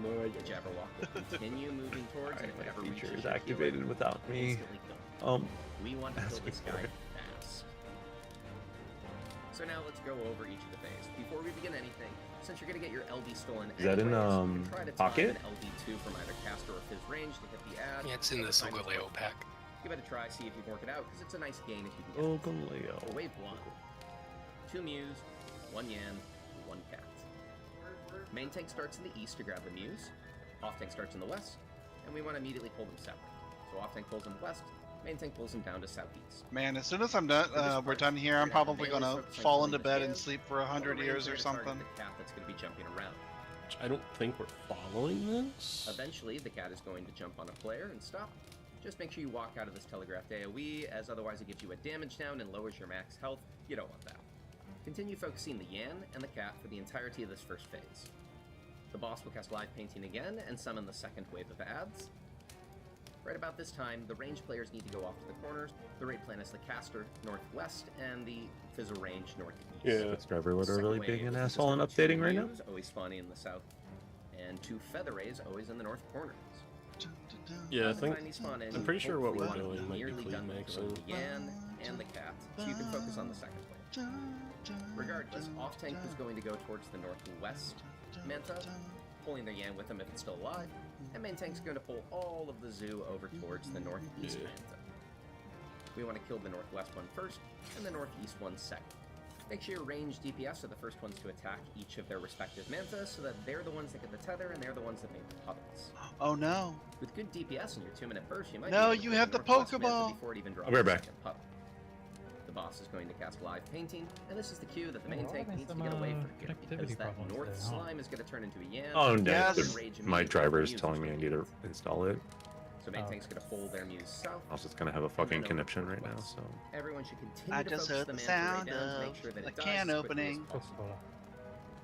The Jabberwock will continue moving towards, and if it ever My feature reaches is your activated healer, without me. instantly kill it. We want to kill asking this for guy it. fast. So now let's go over each of the phases. Before we begin anything, since you're going to get your LB stolen Is that in, anyways, try to pocket? time an LB2 from either caster or Fizz range to hit the ad. Yeah, it's in By the time it's Solgaleo worked, pack. give it a try, see if you can work it out, because it's a nice gain if you can get it. Solgaleo. For wave 1, 2 Mews, 1 Yan, 1 Cat. Main tank starts in the east to grab the Mews, off tank starts in the west, and we want to immediately pull them separate. So off tank pulls them west, main tank pulls them down to southeast. Man, as soon as I'm done, we're done here, I'm probably gonna fall into bed and sleep for 100 years or something. The cat that's going to be jumping around. I don't think we're following this. Eventually, the cat is going to jump on a player and stop. Just make sure you walk out of this telegraphed AoE, as otherwise it gives you a damage down and lowers your max health. You don't want that. Continue focusing the Yan and the cat for the entirety of this first phase. The boss will cast Live Painting again and summon the second wave of ads. Right about this time, the range players need to go off to the corners. The raid plan is the caster northwest and the Fizzle range northeast. Yeah. This driver would Second really wave being an will asshole and consist of 2 updating right now. Mews, always spawning in the south, and 2 Feather Rays, always in the north corners. Yeah, I think Time these spawn in, I'm pretty sure what we're hopefully you doing want to might be be nearly clean done with maxing. the Yan and the cat, so you can focus on the second wave. Regardless, off tank is going to go towards the northwest Manta, pulling their Yan with them if it's still alive, and main tank's going to pull all of the zoo over towards the northeast Manta. We want to kill the northwest one first, and the northeast one second. Make sure your ranged DPS are the first ones to attack each of their respective Manta, so that they're the ones that get the tether and they're the ones that make the puddles. Oh no. With good DPS in your 2-minute burst, you might No, be able to you kill have the northwest Manta Pokeball. before it even drops I'll be right the back. second puddle. The boss is going to cast Live Painting, and this is the cue that the main We're tank having needs to some, get away from here, connectivity because that problems north today, huh? slime is going to turn into a Yan. Oh, and no. Yes. the rage My immediately driver is Muse telling me I going need to to install it. So main tank's going to pull their Muse south. I was just gonna have a fucking conniption right now, so. Everyone should continue I to just focus heard the the Manta Ray sound down to make of sure that a it dies can as quickly as opening. possible.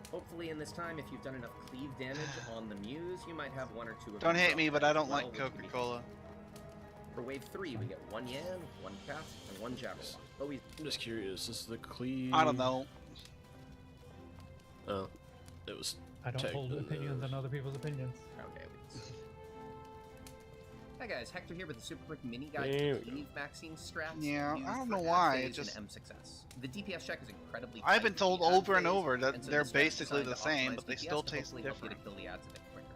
Hopefully in this time, if you've done enough cleave damage on the Muse, you might have 1 or 2 of Don't them hate drop me, but that I as don't well, like which can be Coca-Cola. For wave 3, we get 1 Yan, 1 Cat, and 1 Jabberwock. Always I'm just curious. Is the cleave? I don't know. Oh, it was. I don't hold technically opinions those. on other people's opinions. Okay, Hi guys, Hector here with a super quick mini guide There to we go. cleave maxing strats. Yeah, used I don't for know ad why, phase it just- in M6S. The DPS check is incredibly I've tight been for told the ad over and phase, over that and so they're this strat is basically designed the to same, optimize but they DPS still to taste hopefully help you different. to kill the ads a bit quicker.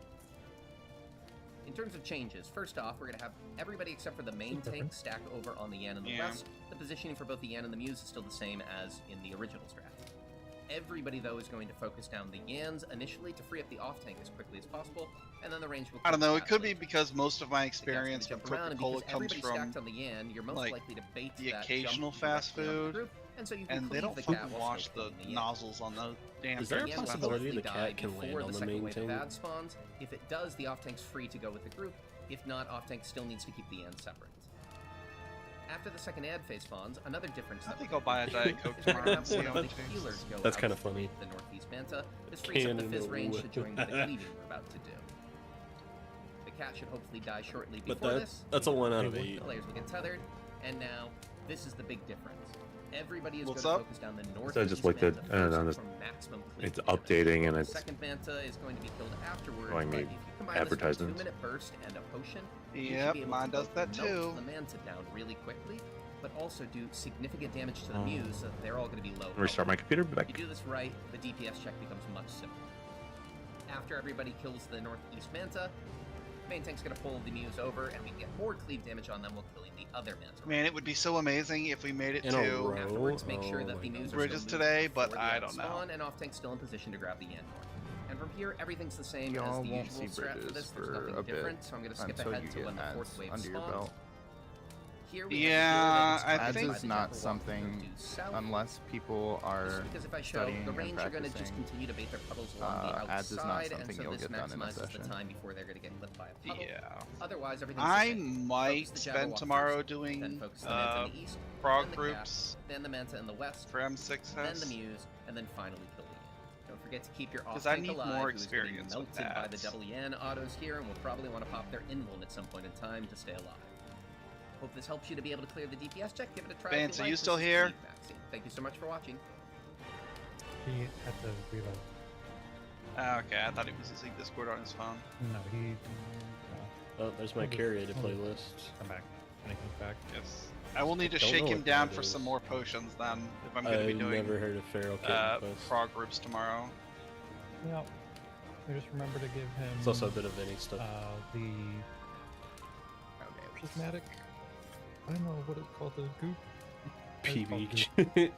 In terms of changes, first off, we're going to have everybody except for the main tank stack over on the Yan and the Yeah. west. The positioning for both the Yan and the Muse is still the same as in the original strat. Everybody, though, is going to focus down the Yans initially to free up the off tank as quickly as possible, and then the range will. I don't know. It come could back be because most of my later. experience The with cat's gonna jump around, and Coca-Cola because comes everybody's from stacked on the Yan, you're most like, likely to bait the that occasional jump fast directly onto the food, group, and so you can and they cleave don't the fucking cat while wash still the killing the Yan. nozzles on the damn Is there a The Yan will possibility hopefully the die cat can before land on the second main wave of tank? ad spawns. If it does, the off tank's free to go with the group. If not, off tank still needs to keep the Yan separate. After the second ad phase spawns, another difference I that think we're I'll buy a gonna Diet do Coke is we're tomorrow gonna and have see one how of it the tastes. healers go That's out kinda to funny. the northeast manta. This frees up the Cannon fizz range to wood. join with the bleeding we're about to do. The cat should hopefully die shortly But before this. that's a 1 out of The 8. players will get tethered, and now this is the big difference. Everybody is What's going up? to focus down the north. So I just looked at, I don't know, it's updating and it's Second banta is going to be killed afterwards. showing but me if you combine this with a advertisements. 2-minute burst and a potion, you should Yep, be able mine to does both that melt too. the manta down really quickly, but also do significant damage to the muse so that they're all going to be low. Restart my computer. If Back. you do this right, the DPS check becomes much simpler. After everybody kills the northeast manta, main tank's going to pull the muse over, and we can get more cleave damage on them while killing the other manta. Man, it would be so amazing if we made it In a to row? Afterwards, make sure Oh that the my muse are Bridges still today, moving but before the I end don't know. spawn, and off tank's still in position to grab the Yan horn. And from here, everything's the same as Y'all the won't usual see strat for bridges this. There's for nothing a bit different, so I'm going to skip until ahead you to get when the ads fourth wave under your spawns. belt. Here we Yeah, have I a Ads think- is not something unless people This are is because if I show studying the and range are going to just practicing. continue to bait their puddles along the outside, Ads is not and something so you'll this get done in a maximizes the session. time before they're going to get clipped by a puddle. Yeah. Otherwise, everything's the I same. might Focus the Jabberwock spend tomorrow first, then doing focus the Manta in the east, prog then the groups Cat, then the Manta in the west, for M6S. then the Muse, and then finally kill the Yan. Don't forget to keep your off 'Cause I tank need alive, more who's getting experience with melted by the that. double Yan autos here, and will probably want to pop their invuln at some point in time to stay alive. Hope this helps you to be able to clear the DPS check. Give it a try. if Vance, you are like. you This still is here? Ffxiv Vaccine. Thank you so much for watching. He had to reload. Okay, I thought he was using Discord on his phone. No, he. Oh, there's my curated playlist. Come back when he comes back. Yes. I will need to Don't shake know him what down that for is. some more potions then, if I'm going to I've be doing never heard of Feral Kitten Quest. prog groups tomorrow. Yep. I just remember to give him. It's also a bit of any stuff. The prismatic. I don't know what it's called. The goop. PBG.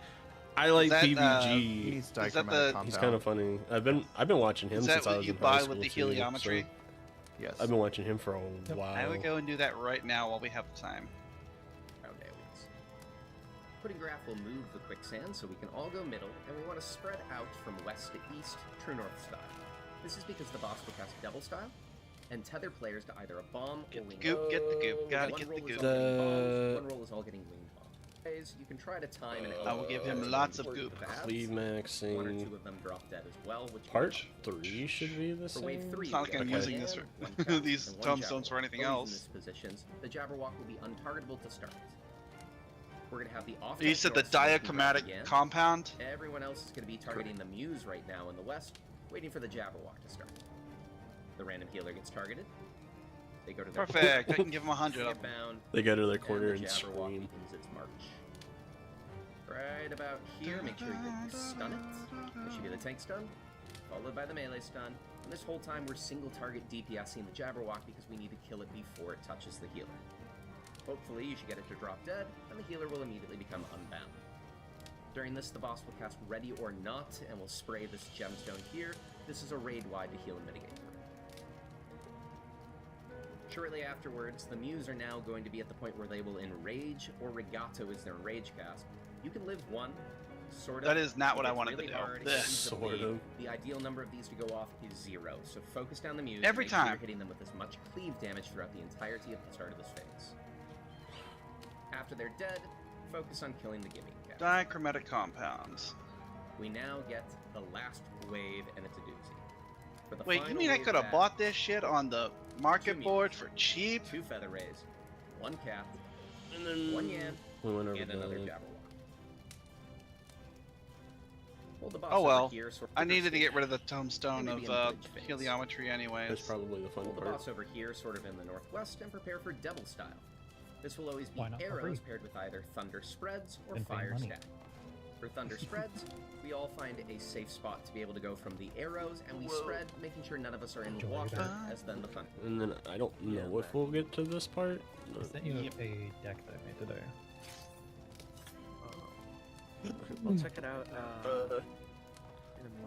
I like that, He PBG. needs Is that dichromatic the- compound. He's kind of funny. I've been watching him Is that since I what was you in high buy school with the too, heliometry? so Yes. I've been watching him for a while. I would go and do that right now while we have the time. Round aliens. Putting graph will move the quicksand so we can all go middle, and we want to spread out from west to east, true north style. This is because the boss will cast double style, and tether players to either a bomb or Get the wing goop, get the goop, gotta One get the roll is goop. all getting bombs, one roll is all getting winged bombs. You can try to time and I will give him lots of goop. Cleave One or maxing. two of them drop dead as well, which Part 3 should be the For wave same. 3, It's not like I'm we have using one this Yan, for- one Cat, these and one tombstones for Jabberwock. anything Always else. In this positions, the Jabberwock will be untargetable to start. We're going to have the off. You said the diachromatic compound? Everyone else is going to be targeting the Muse right now in the west, waiting for the Jabberwock to start. The random healer gets targeted. They go to their Perfect. I can give him 100 of Get them. bound, They go to their and corner the and Jabberwock scream. begins its march. Right about here, make sure you stun it. This should be the tank stun, followed by the melee stun. And this whole time we're single target DPSing the Jabberwock because we need to kill it before it touches the healer. Hopefully you should get it to drop dead, and the healer will immediately become unbound. During this, the boss will cast Ready or Not, and will spray this gemstone here. This is a raid wide to heal and mitigate through. Shortly afterwards, the Muse are now going to be at the point where they will enrage, or Regato is their enrage cast. You can live one, sort of. That is not what I It's wanted really to do. hard, Ugh. it's easy to Sort bleed. of. The ideal number of these to go off is 0, so focus down the Muse. Every make sure you're time. hitting them with as much cleave damage throughout the entirety of the start of this phase. After they're dead, focus on killing the Giving Cat. Diachromatic compounds. We now get the last wave, and it's a doozy. For the Wait, you final mean I wave could have back, bought this shit on the market Two board for cheap? 2 feather rays, 1 cat, And then 1 Yan, we went over and another the Jabberwock. Hold the boss Oh over well, here, sort I of needed to state- get rid of the tombstone Maybe of in the bridge phase. heliometry That's anyways. probably the fun Hold the part. boss over here, sort of in the northwest, and prepare for Devil Style. This will always be Why not for arrows free? paired with either Thunder Spreads or And pay Fire money. Stack. For Thunder Spreads, we all find a safe spot to be able to go from the arrows, and we spread, making sure none of us are in Enjoy water, that. as then the Thunder. And then I don't know if we'll get to this part. I sent you Yep. a deck that I made today. I'll check it out.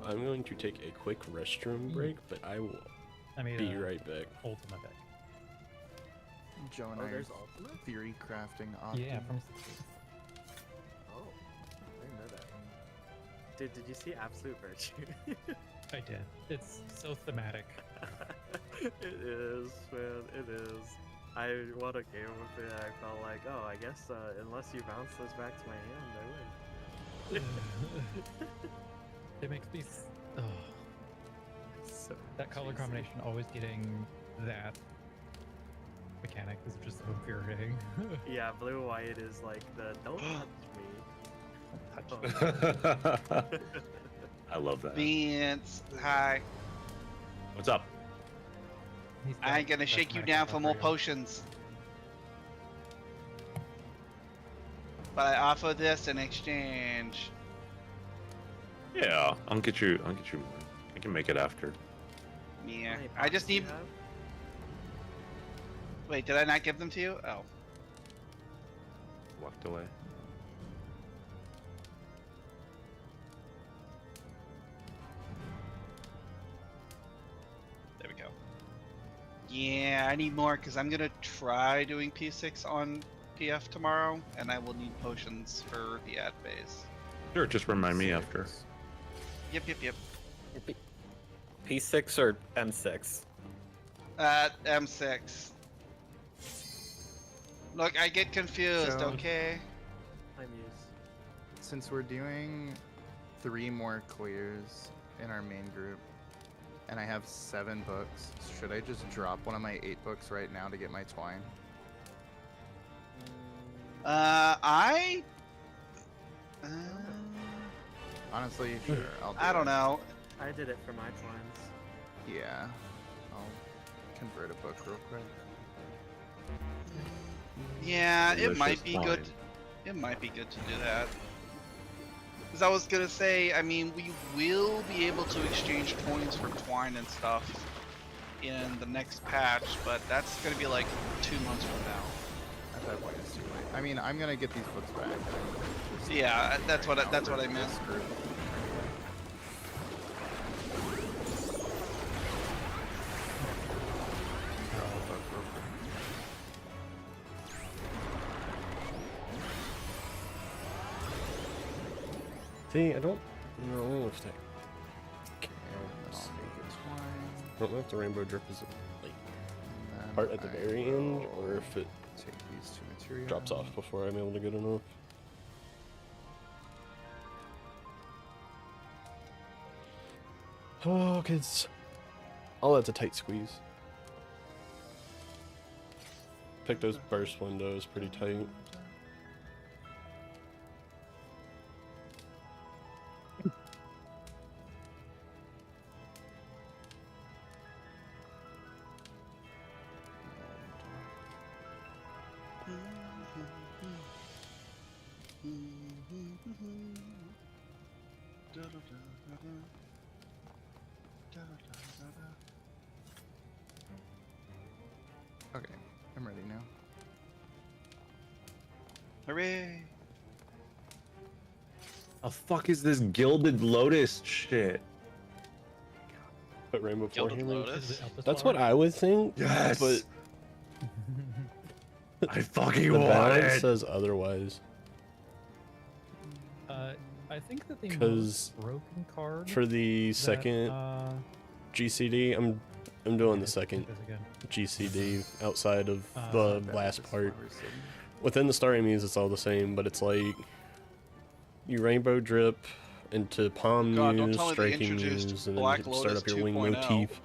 I'm going to take a quick restroom break, but I will I made be a right back. Ultimate deck. Joe and Oh, I there's are ultimate? theory crafting often. Yeah, from Oh, I didn't know that. Dude, did you see Absolute Virtue? I did. It's so thematic. It is, man. It is. I won a game with it. I felt like, oh, I guess unless you bounce this back to my hand, I win. It makes me. Oh, So that color cheesy. combination always getting that mechanic is just so infuriating. Yeah, blue white is like the don't touch me. I love that. Vince, hi. What's up? He's I ain't got gonna that shake you thematic down stuff for more you. potions. But I offer this in exchange. Yeah, I'll get you more. I can make it after. Yeah. How many I just pots do you need. have? Wait, did I not give them to you? Oh. Walked away. There we go. Yeah, I need more because I'm gonna try doing P6 on PF tomorrow, and I will need potions for the ad phase. Sure, just remind me after. Yep. P6 or M6? M6. Look, I get confused, So- okay? I'm used. Since we're doing 3 more clears in our main group, and I have 7 books, should I just drop one of my 8 books right now to get my twine? Honestly, sure. I don't know. I did it for my twines. Yeah. I'll convert a book real quick. Yeah, it Delicious might be good. twine. It might be good to do that. Because I was gonna say, I mean, we will be able to exchange coins for twine and stuff in the next patch, but that's gonna be like 2 months from now. At that point, it's too late. I mean, I'm gonna get these books back. Just Yeah, that's what right now that's what for I meant. this group. See, I don't know if that I'll make it twine. I don't know if the rainbow drip is like and then part at the I very end or will if it take these 2 materials. drops off before I'm able to get enough. Oh, kids. All that's a tight squeeze. Picto's burst window is pretty tight. Okay, I'm ready now. Hooray! The fuck is this gilded lotus shit? But rainbow Gilded forehammer. Lotus? That's what I would think. Yes! But I fucking the want balance it! says otherwise. I think that the 'Cause most broken card For the that, second GCD, I'm doing the second is again. GCD outside of the That last is part. Flower City. Within the Starry Muse, it's all the same, but it's like you rainbow drip into Palm God, don't Muse, tell me they Striking introduced Muse, and then Black you start Lotus up your wing 2.0. motif.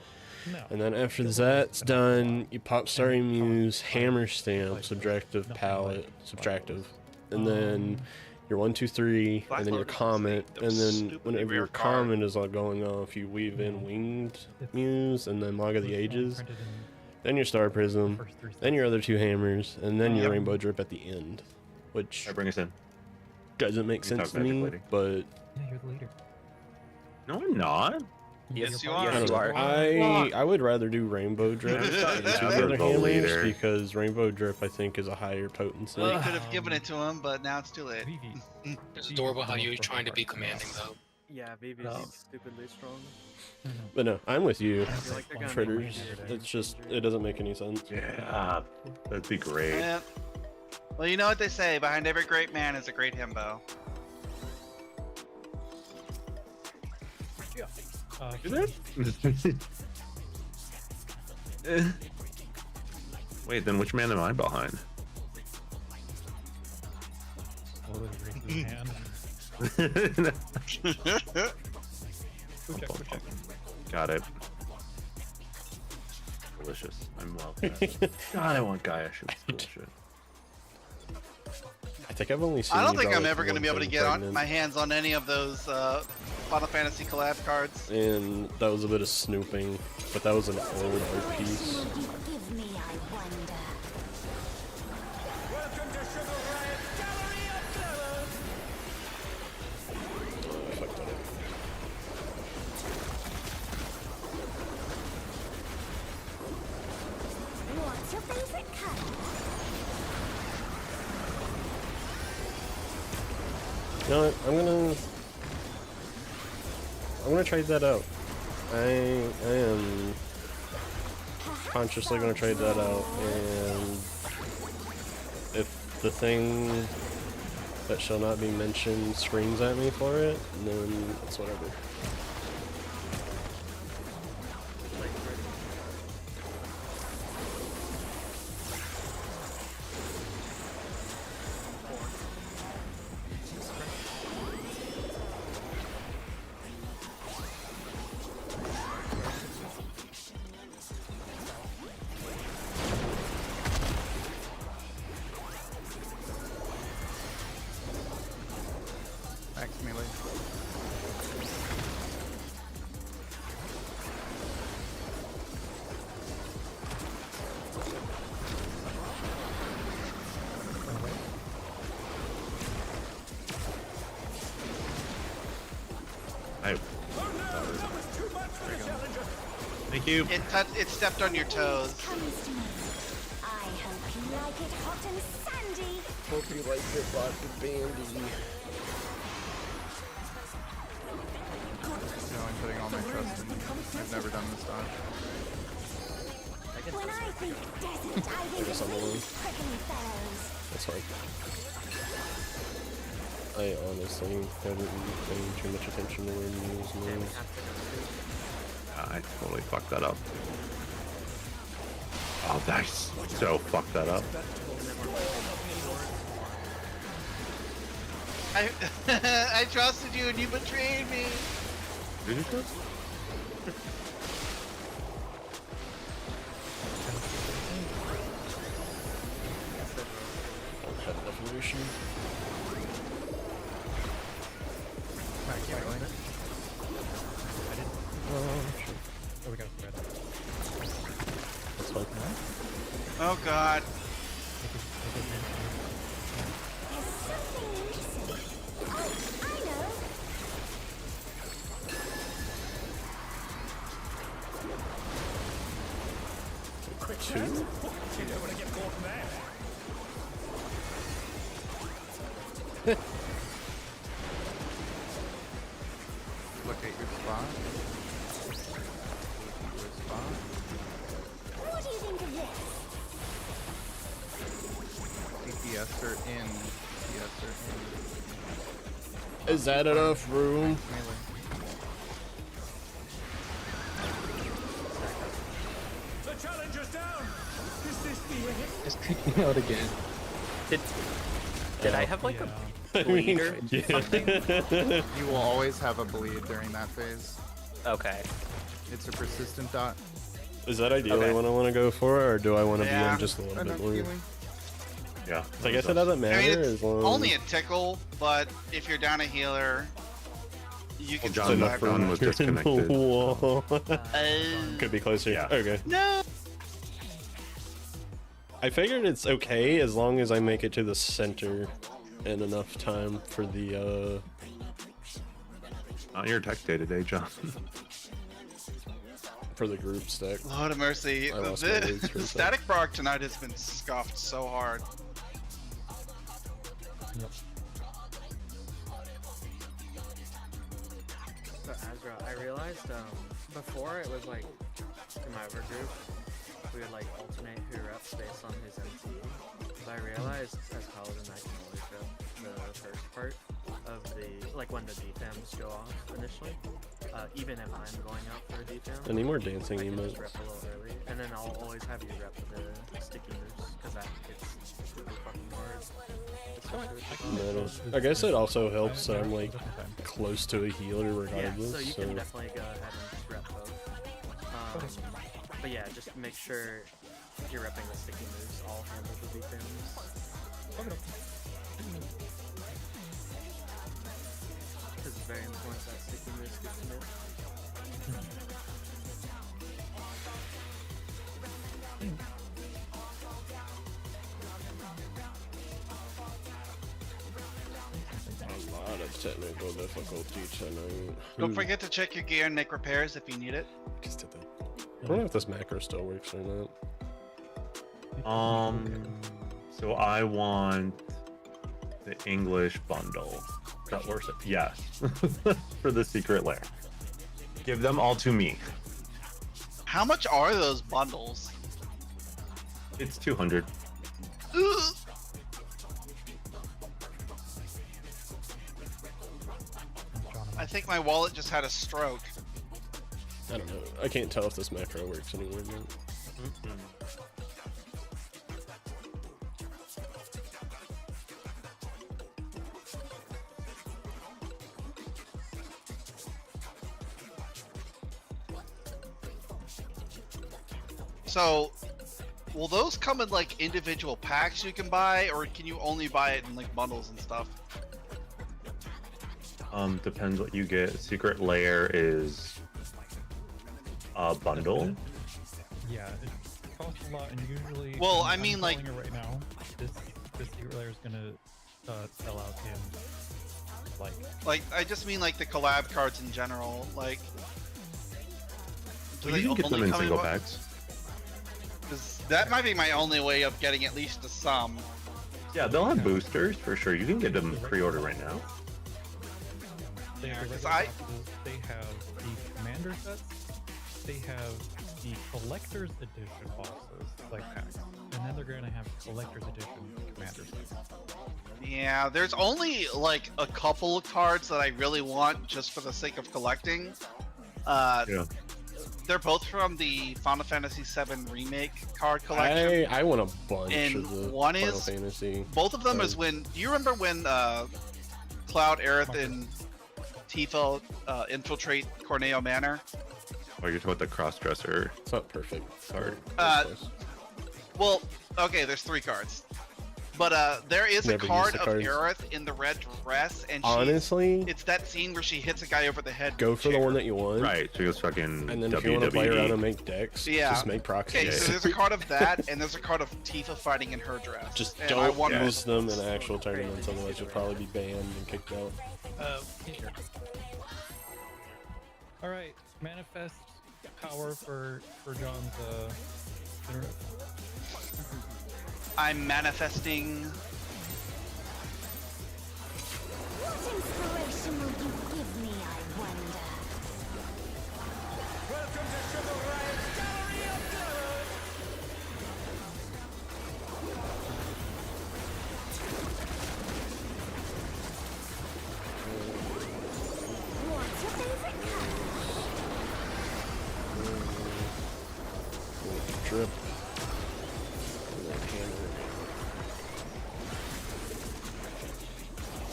No. And then after that's done, you pop Starry Muse, Hammer Stamp, Subtractive Palette, Subtractive, and then your 1, 2, 3, Black and then your Lotus is Comet, the and then stupidly whenever rare your card. Comet is all going off, you weave in Winged Muse, and then Log of the Ages, then your Star Prism, then your other 2 hammers, and then your Yep. Rainbow Drip at the end, which Alright, bring us in. doesn't make We can sense talk to magic me, later. but Yeah, you're the leader. No, I'm not. Yes, you you are. are. I don't Yes, know. you are. I would rather do Rainbow Drip into Never the other the hammers leader. because Rainbow Drip I think is a higher potency. You could have given it to him, but now it's too late. It's adorable how you're trying to be commanding, though. Yeah, BB's stupidly strong. But no, I'm with you. I feel like they're gonna Fritters. make weird It's just, it doesn't make any sense. Yeah, that'd be great. Yeah. Well, you know what they say, behind every great man is a great himbo. Wait, then which man am I behind? Got it. Delicious. I'm well. God, I want Gaia. She was delicious. I think I've only seen. I don't you think about, I'm like, ever going to one be able to thing get pregnant. my hands on any of those Final Fantasy collab cards. And that was a bit of snooping, but that was an old art piece. Will you give me, I wonder? Welcome to Sugar Riot's Gallery of Clovers! I fucked up. What's your favorite color? You know what? I'm gonna trade that out. I am consciously gonna trade that out, and if the thing that shall not be mentioned screams at me for it, then it's whatever. Max melee. I, thank you. It stepped on your toes. Comes to me. I hope you like it hot and sandy. Hope you like it, lots of bandy. You know, I'm putting all my trust in. I've never done this dodge. When I think desert, I think guess I'm of alone. these prickly fellows. That's fine. I honestly haven't been paying too much attention to where Muse moves. I totally fucked that up. Oh, nice. So fucked that up. I trusted you and you betrayed me. Did you trust? Head evolution. Max melee. Oh, we got it. That's fine. Oh god. There's something missing. Oh, I know. Quick two. You don't want to get caught in there. Look at your spot. Your spot. What do you think of this? DPS are in. DPS are in. Is that enough room? Melee. The challenger's down! Is this the end? Just kick me out again. Did I have like a I mean, bleed or yeah. something? You will always have a bleed during that phase. Okay. It's a persistent dot. Is that ideally Okay. what I want to go for, or do I want to be Yeah. on just a little bit Enough more? healing. Yeah. I guess it doesn't matter I mean, as it's long only a tickle, but if you're down a healer, you can John still left back room on was it. disconnected. Wall. Oh. Could be closer. Yeah. Okay. No. I figured it's okay as long as I make it to the center in enough time for the Not your tech day today, John. for the group stack. Lord of mercy. I lost my words for a The sec. static bark tonight has been scuffed so hard. So Azra, I realized before it was like in my other group, we would like alternate who reps based on who's MC. But I realized as Paladin I can always rep the first part of the like when the defams go off initially. Even if I'm going out for a defam. Any more dancing I can emotes? just rep a little early, and then I'll always have you rep the sticky moves because that gets super fucking hard. Especially with the I guess it also helps that I'm like close to a healer regardless. yeah, so you can definitely go ahead and just rep both. But yeah, just make sure you're repping the sticky moves. I'll handle the defams. Because it's very important that sticky moves get commit. A lot of technical difficulty tonight. Don't forget to check your gear and make repairs if you need it. Just did that. I don't know if this macro still works or not. So I want the English bundle. That works. Yes, for the secret lair. Give them all to me. How much are those bundles? It's 200. I think my wallet just had a stroke. I don't know. I can't tell if this macro works anymore. So, will those come in like individual packs you can buy, or can you only buy it in like bundles and stuff? Depends what you get. Secret lair is a bundle. Yeah, it costs a lot, and usually. Well, I'm I mean, like calling it right now, this secret layer is gonna sell out in like I just mean like the collab cards in general. Like, do You they can get them only in come single bu- packs. 'Cause that might be my only way of getting at least a sum. Yeah, they'll have boosters for sure. You can get them pre-order right now. They have the 'cause regular I- boxes, they have the commander sets, they have the collector's edition boxes, like packs, and then they're gonna have collector's edition commander sets. Yeah, there's only like a couple of cards that I really want just for the sake of collecting. Yeah. They're both from the Final Fantasy VII Remake card collection. I want a bunch And of the one Final is- Fantasy. Both of them is when. Do you remember when Cloud, Aerith, and Tifa infiltrate Corneo Manor? Oh, you're talking about the cross-dresser It's not perfect. card. Well, okay, there's 3 cards. But there is a Never used card the of cards. Aerith in the red dress, and Honestly, it's that scene where she hits a guy over the head. go with a for the chair. one that you want. Right, so it's fucking And then if you want to play around and WWE. make decks, Yeah. just make proxy Okay, decks. so there's a card of that, and there's a card of Tifa fighting in her dress. Just And I don't want use them in actual tournaments, otherwise you'll probably be banned and kicked out. Here. All right, manifest power for John's internet. I'm manifesting. What inspiration will you give me, I wonder? Welcome to Triple Riot's Gallery of Colors! What's your favorite color? Drip.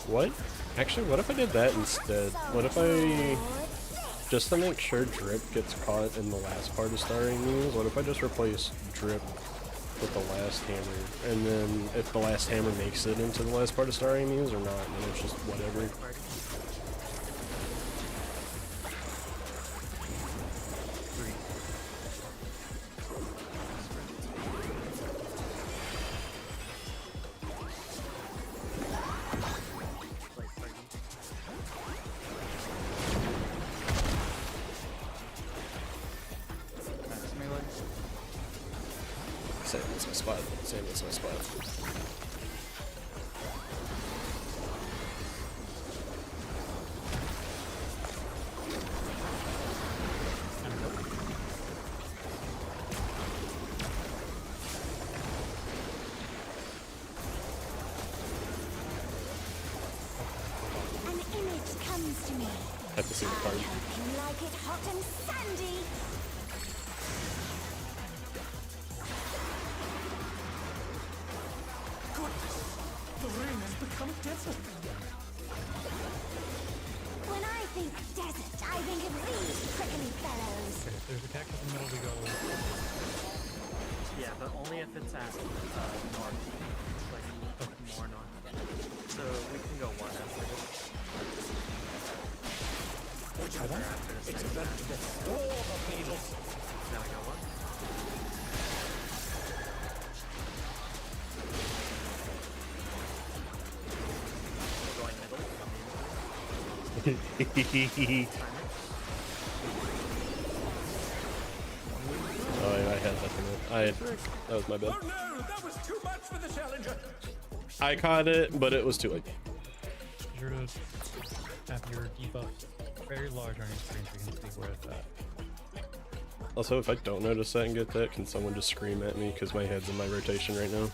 What? Actually, what if I did that instead? What if I, just to make sure Drip gets caught in the last part of Starry Muse, what if I just replace Drip with the last hammer? And then if the last hammer makes it into the last part of Starry Muse or not, then it's just whatever. Same, that's my spot. Same, that's my spot. me. Have to see the I card. hope you like it hot and sandy. Goodness, the rain has become desert. When I think desert, I think of these prickly fellows. Okay, there's a cactus in the middle. We go. Yeah, but only if it's at north, like more north. So we can go one after this. After this It's next about round. to get storm of needles. Now we go one. We're going middle. Oh, I had that thing. That was my bad. Oh no, that was too much for the challenger. I caught it, but it was too late. Be sure to have your debuff very large on your screen so you can see where it's at. Also, if I don't notice that and get that, can someone just scream at me because my head's in my rotation right now?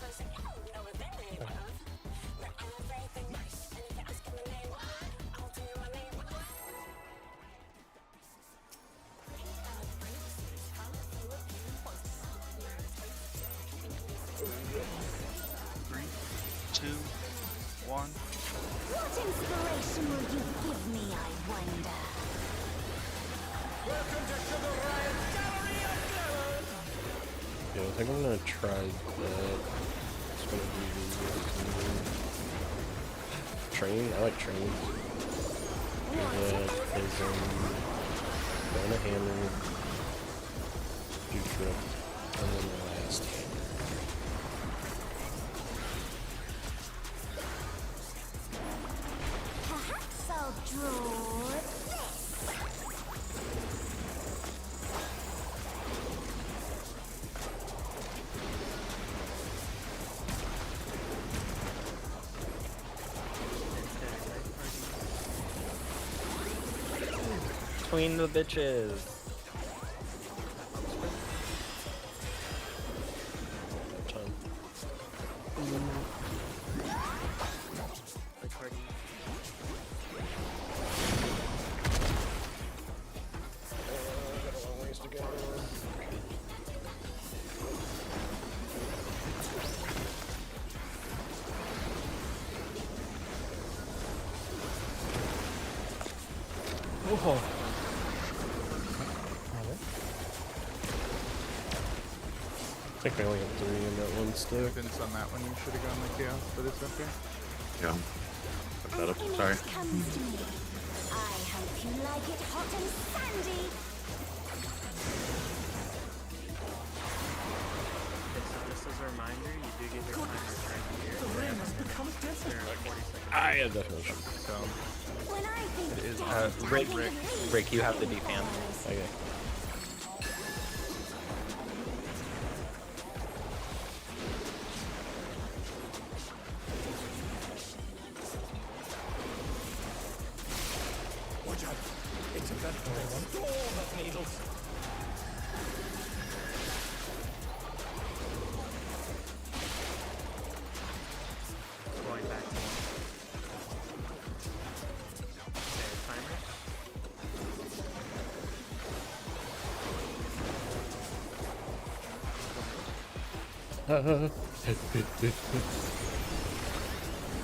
Three, two, one. What inspiration will you give me, I wonder? Welcome to Sugar Riot's Gallery of Glowers. Yeah, I think I'm gonna try that. It's gonna be train. I like train. That is burn a hammer, do trip, and then the last hammer. Perhaps I'll draw this. Between the bitches. Time. Like party. Oh. I think I only have 3 in that one stick. Vince on that one, you should have gone with chaos, but it's okay. Yeah. Fuck that up. An Sorry. image comes to me. I hope you like it hot and sandy. Okay, so just as a reminder, you do get your timer right here. The rain has become desert. There are 40 seconds. I definitely should. So, When I think It is, desert, Rick, I think of these Rick, you have to prickly defam. fellows. Okay. Watch out. It's about to get storm of needles. Going back to one. Okay, timer.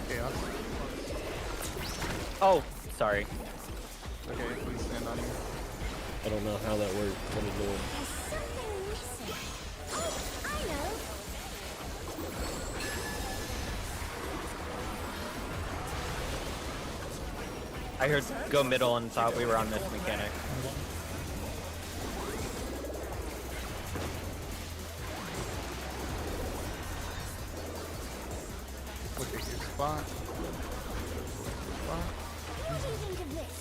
chaos. Oh, sorry. Okay, please stand on you. I don't know how that worked, but it did. There's something missing. Oh, I know. I heard go middle and thought we were on this mechanic. Look at your spot. Spot. What do you think of this?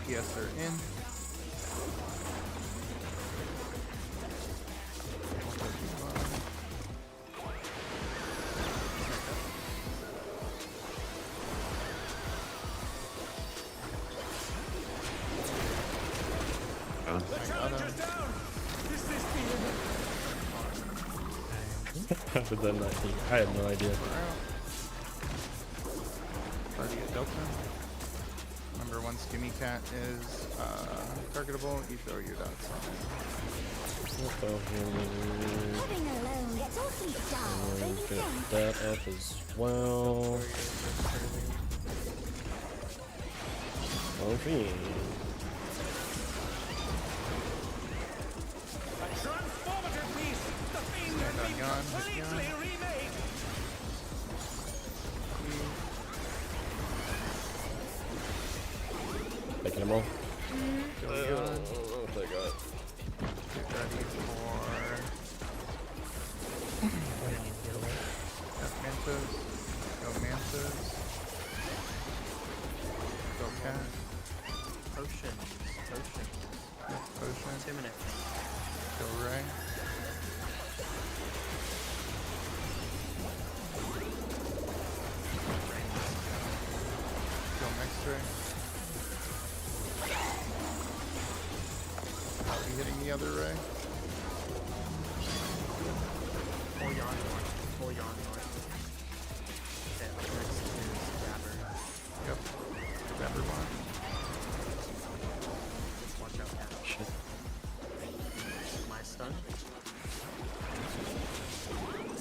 DPS are in. The challenger's down. Is this the How did that not hit? I have no idea. Party at Delta. Remember, once Gimme Cat is targetable, you throw your dots on Living alone gets awfully dull, don't you Get think? that up as well. Okay. A transformative piece! The fiend has been completely remade! Taking them all. Go Yon. Oh, they got. Get ready for Mantas. Go Mantas. Go Cat. Potions. Potion. 2 minutes. Go Ray. Go Mixed Ray. I'll be hitting the other Ray. Pull Yon north. Pull Yon north. Okay, up next is Grabber. Yep. Grabber one. Watch out, Cat. Shit. My stun.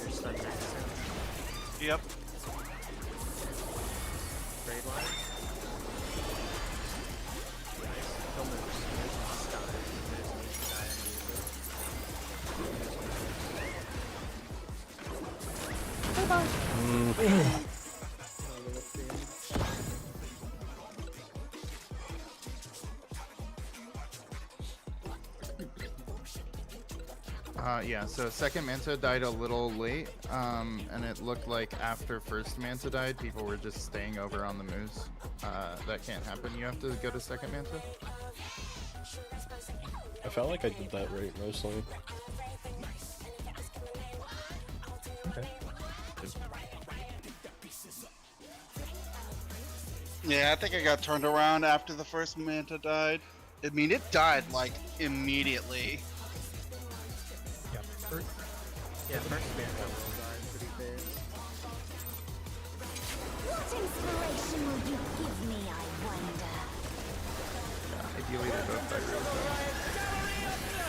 Your stun next. Yep. Raid line. Nice. Kill moves. Moves must die. Moves need to die immediately. Yeah, so second Manta died a little late, and it looked like after first Manta died, people were just staying over on the moose. That can't happen. You have to go to second Manta. I felt like I did that right mostly. Okay. Yeah, I think I got turned around after the first Manta died. I mean, it died like immediately. Yeah. First, Yeah, first Manta will die pretty fast. What inspiration will you give me, I wonder? Ideally, they both die really fast.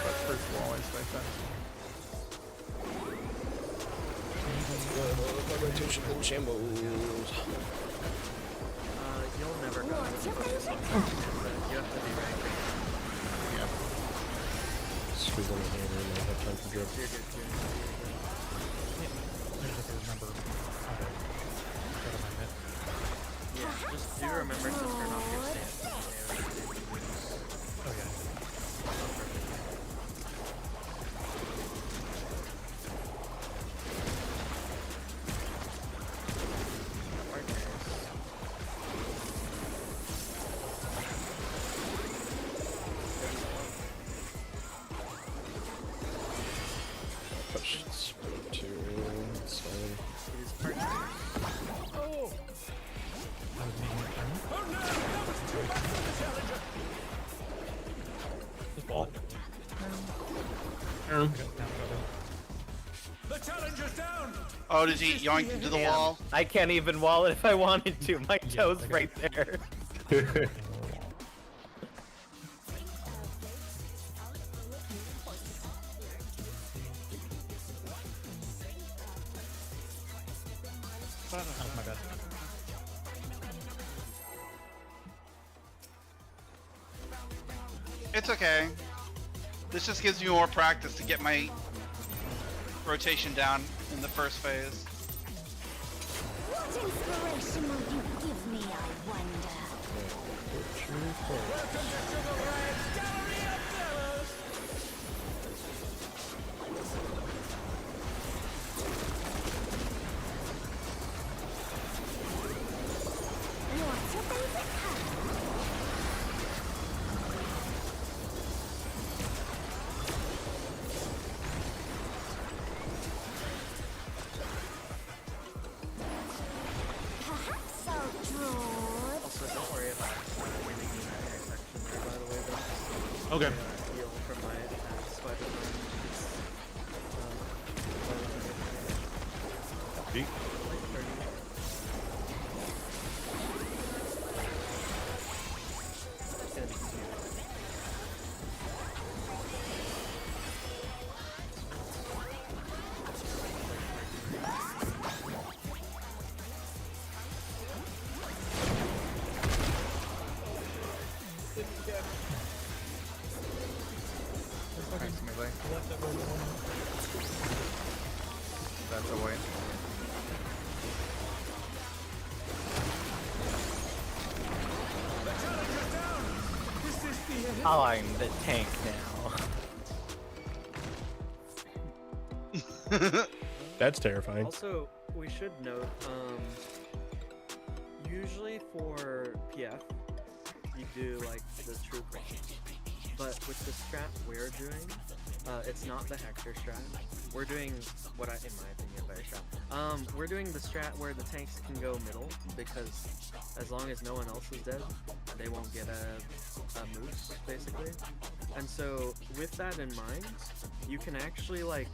But first wall is by fast. Rotation in shambles. You'll never go What's your focus on favorite? Manta. You have to be right. Yeah. Squeeze on the hammer and I have time for drip. You're good, you're good. I just have to remember how to go to my mid. Yeah, just do remember to turn off your stance. Oh yeah. Push speed to so Oh! I was meeting with Karen. Oh no! That was too much for the challenger! Just ball. The challenger's down! Oh, did he yoink into the Damn. wall? I can't even wall it if I wanted to. My Yeah, toe's I got right there. Oh, my bad. It's okay. This just gives me more practice to get my rotation down in the first phase. What inspiration will you give me, I wonder? Welcome to Sugar Riot's Gallery of Fellows! What's your favorite color? Perhaps I'll draw. Also, don't worry about winning in that intersection there, by the way, though. Okay. Heal from my spider Yeet. I'm the tank now. That's terrifying. Also, we should note, usually for PF, you do like the troop range. But with the strat we're doing, it's not the Hector strat. We're doing what in my opinion, better strat. We're doing the strat where the tanks can go middle, because as long as no one else is dead, they won't get a moose, basically. And so, with that in mind, you can actually like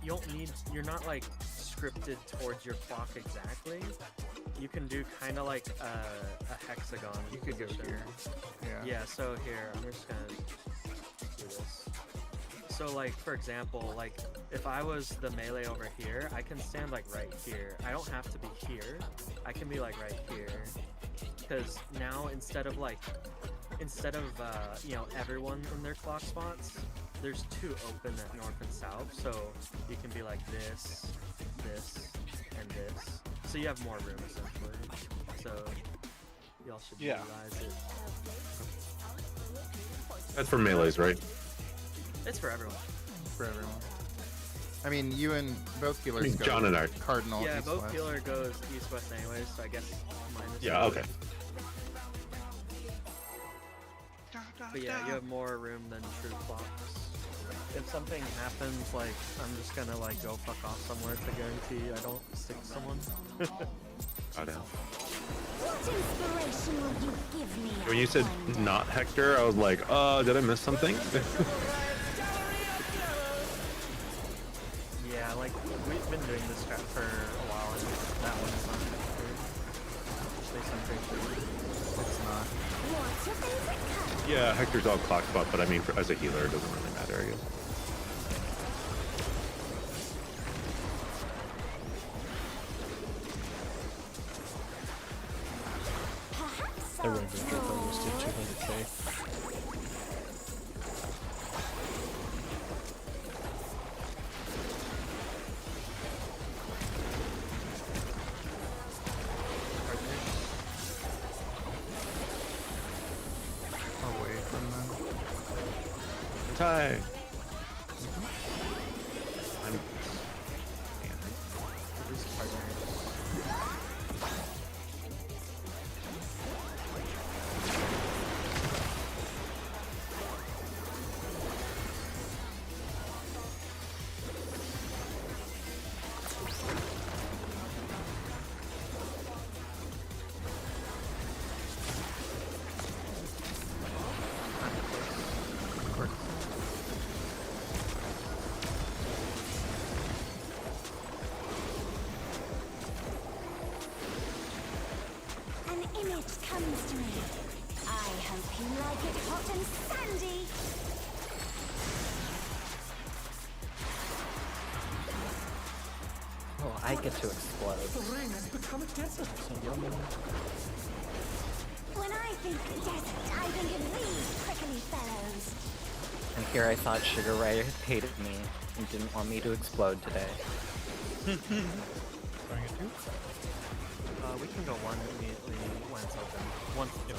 you're not like scripted towards your clock exactly. You can do kind of like a hexagon. You could go here. Yeah, so here, I'm just gonna do this. So like, for example, like, if I was the melee over here, I can stand like right here. I don't have to be here. I can be like right here. Because now, instead of you know, everyone in their clock spots, there's two open at north and south, so you can be like this, this, and this. So you have more room, essentially. So y'all should utilize it. That's for melees, right? It's for everyone. For everyone. I mean, you and both healers go John and I. cardinal Yeah, east, both west. healer goes east-west anyways, so I guess mine is... Yeah, okay. But yeah, you have more room than true clocks. If something happens, like, I'm just gonna, like, go fuck off somewhere to guarantee I don't stick someone. I know. What inspiration will you give me? When you said not Hector, I was like, did I miss something? Yeah, like, we've been doing this strat for a while, and that one's not Hector. At least I'm pretty sure. It's not. What's your favorite color? Yeah, Hector's all clock spot, but I mean, as a healer, it doesn't really matter, I guess. Perhaps The regular drip almost did 200k. Away from them. Tie. an image comes to me. I hope you like it hot and sandy. Oh, I get to explode. When I think desert, I think of these prickly fellows. And here I thought Sugar Ray hated me and didn't want me to explode today. Starting at 2? We can go one immediately when it's open. One, two.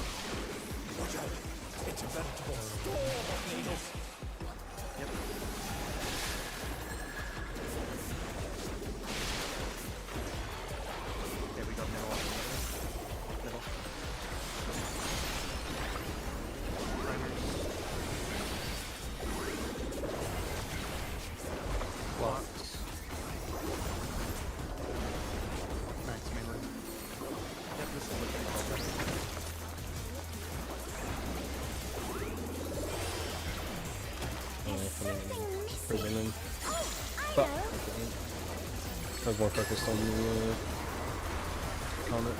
Yep. Okay, we go middle. Middle. Primers. Blocks. Max melee. Yep, this is looking all better. Presenting. Oh, I But know. I was more focused on the comment.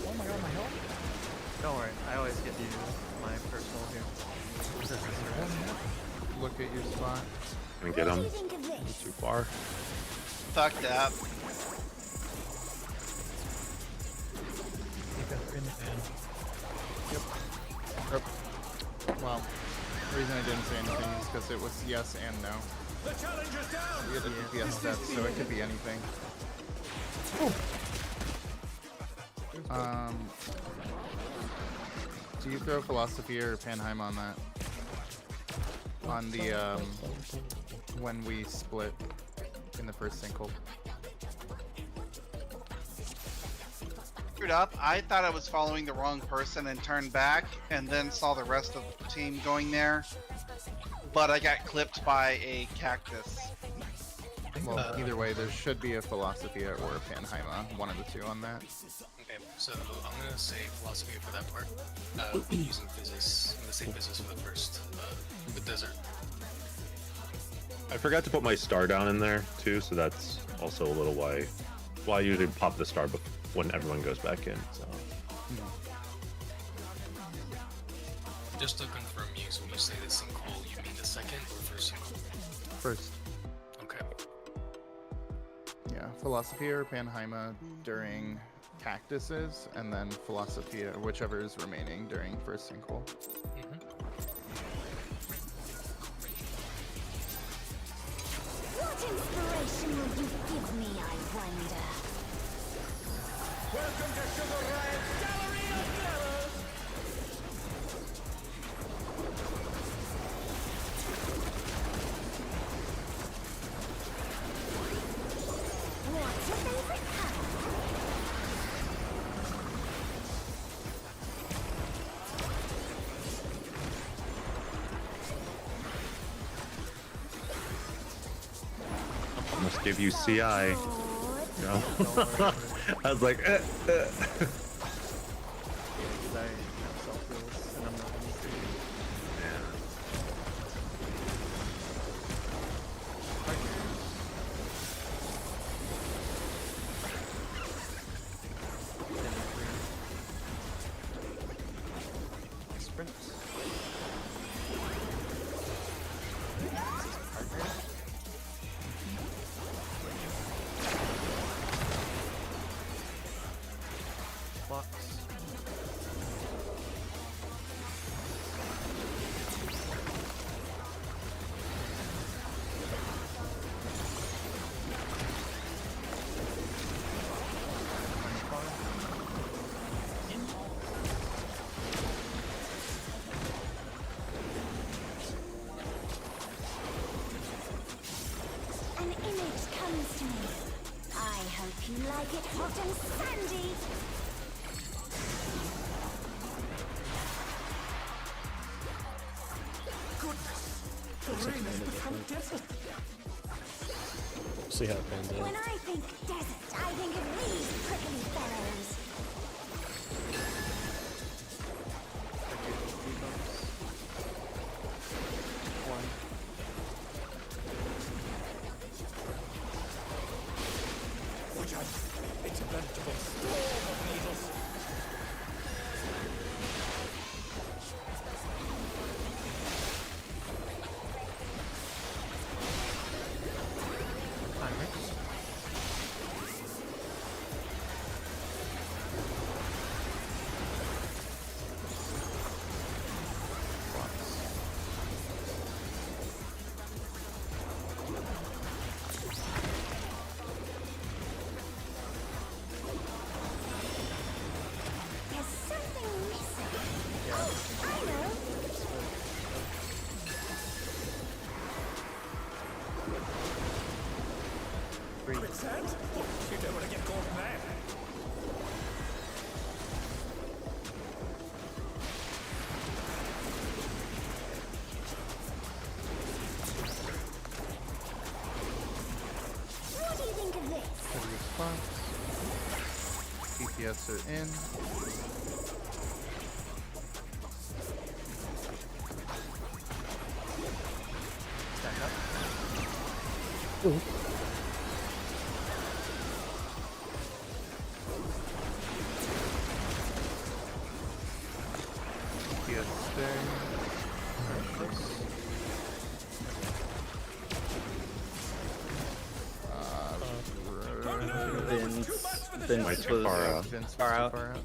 Oh my god, my health? Don't worry, I always give you my personal here. Look at your spot. Can we get What do him? you think of this? Too far. Fuck that. You guys are in the fan. Well, the reason I didn't say anything is because it was yes and no. The challenger's down. We have the DPS stats, so it could be anything. Do you throw Philosophy or Panheim on that? On the, when we split in the first single? Screwed up. I thought I was following the wrong person and turned back, and then saw the rest of the team going there. But I got clipped by a cactus. Well, either way, there should be a Philosophy or a Panheim, one of the two on that. Okay, so I'm gonna say philosophy for that part. Using physics. I'm gonna say physics for the first, the desert. I forgot to put my star down in there too, so that's also a little why I usually pop the star when everyone goes back in. So. Just to confirm you, so when you say the sinkhole, you mean the second or first sinkhole? First. Okay. Yeah, Philosophy or Panheim during cactuses, and then Philosophy, whichever is remaining during first sinkhole. What inspiration will you give me, I wonder? Welcome to Sugar Riot's Gallery of Mirrors. What's your favorite color? Almost give you CI. No. I was like, An image comes to me. I hope you like it hot and sandy. See how it pans out. When I think desert, I think of these prickly fellows. It's a veritable storm of needles. There's something missing. Oh, I know. Quicksand? You don't want to get caught there. What do you think of this? Heavy response. DPS are in. Stack up. DPS stay. Precious. Vince Way too far out. Vince was Far too out. far out.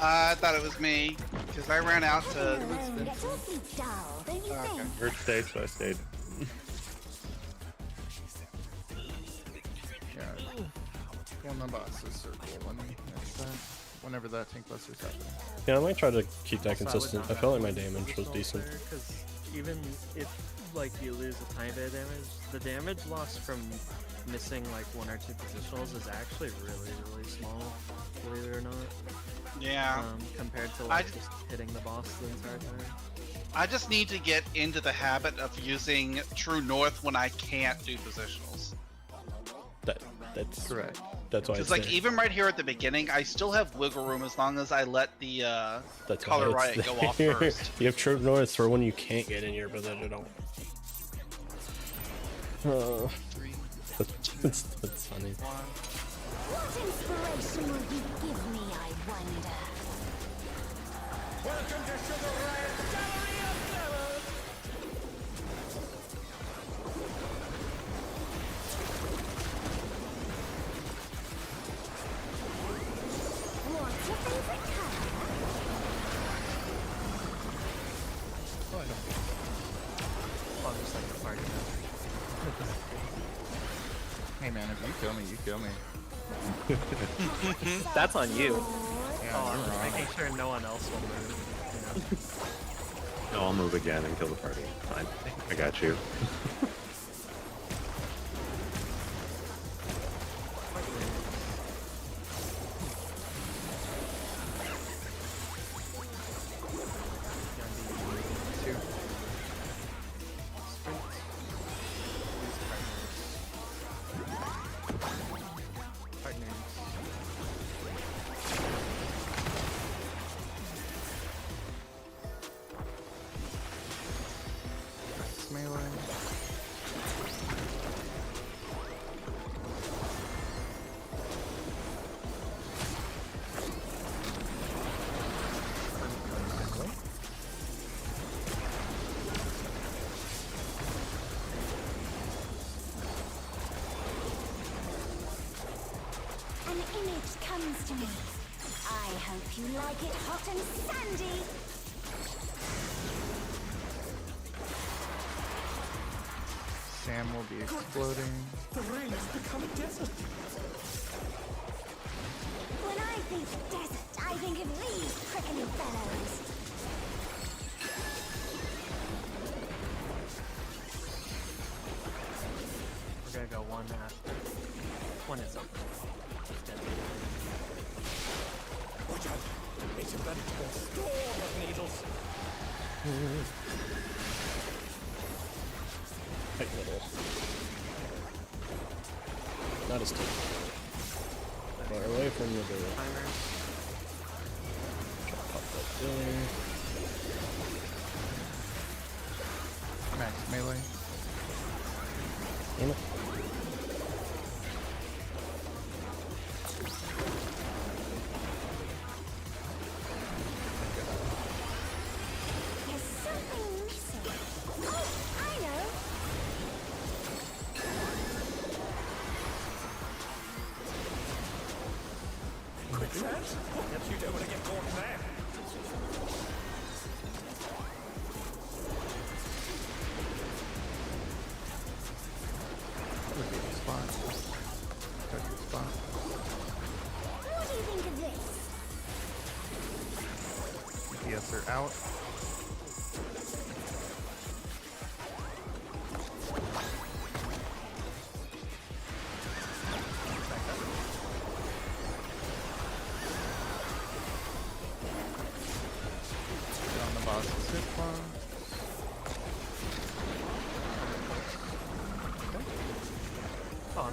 I thought it was me because I ran out to. Alone gets awfully dull, don't you think? Heard stayed, so I stayed. Yeah. One of the bosses circle when next time. Whenever that tank buster's happening. Yeah, I might try to keep that Also, consistent. I felt like my damage was decent. Because even if like you lose a tiny bit of damage, the damage loss from missing like 1 or 2 positionals is actually really small, believe it or not. Yeah. Compared to like just hitting the boss the entire time. I just need to get into the habit of using True North when I can't do positionals. That's correct. That's why. Because like even right here at the beginning, I still have wiggle room as long as I let the color riot go off first. You have True North for when you can't get in your position. That's funny. What inspiration will you give me, I wonder? Welcome to Sugar Riot's Gallery of Flowers! What's your favorite color? Oh, I don't. Well, just like the party now. Hey man, if you kill me, you kill me. That's on you. Yeah, Oh, I'm you're just wrong. making sure no one else will move. You know? No, I'll move again and kill the party. Fine. I got you. Melee. An image comes to me. I hope you like it hot and sandy. Sam will be exploding. The rain has become desert. When I think desert, I think of these prickly fellows. We're gonna go one after. One is up. Just dead. Watch out. It's a veritable storm of needles. Tight little. Not as tight. Far away from the door. Timer. Try to pop that there. Max melee. Damn it. There's something missing. Oh, I know. Quicksand? You don't want to get caught there. That would be the spot. Perfect spot. What do you think of this? DPS are out. Get on the boss's hit bar. On.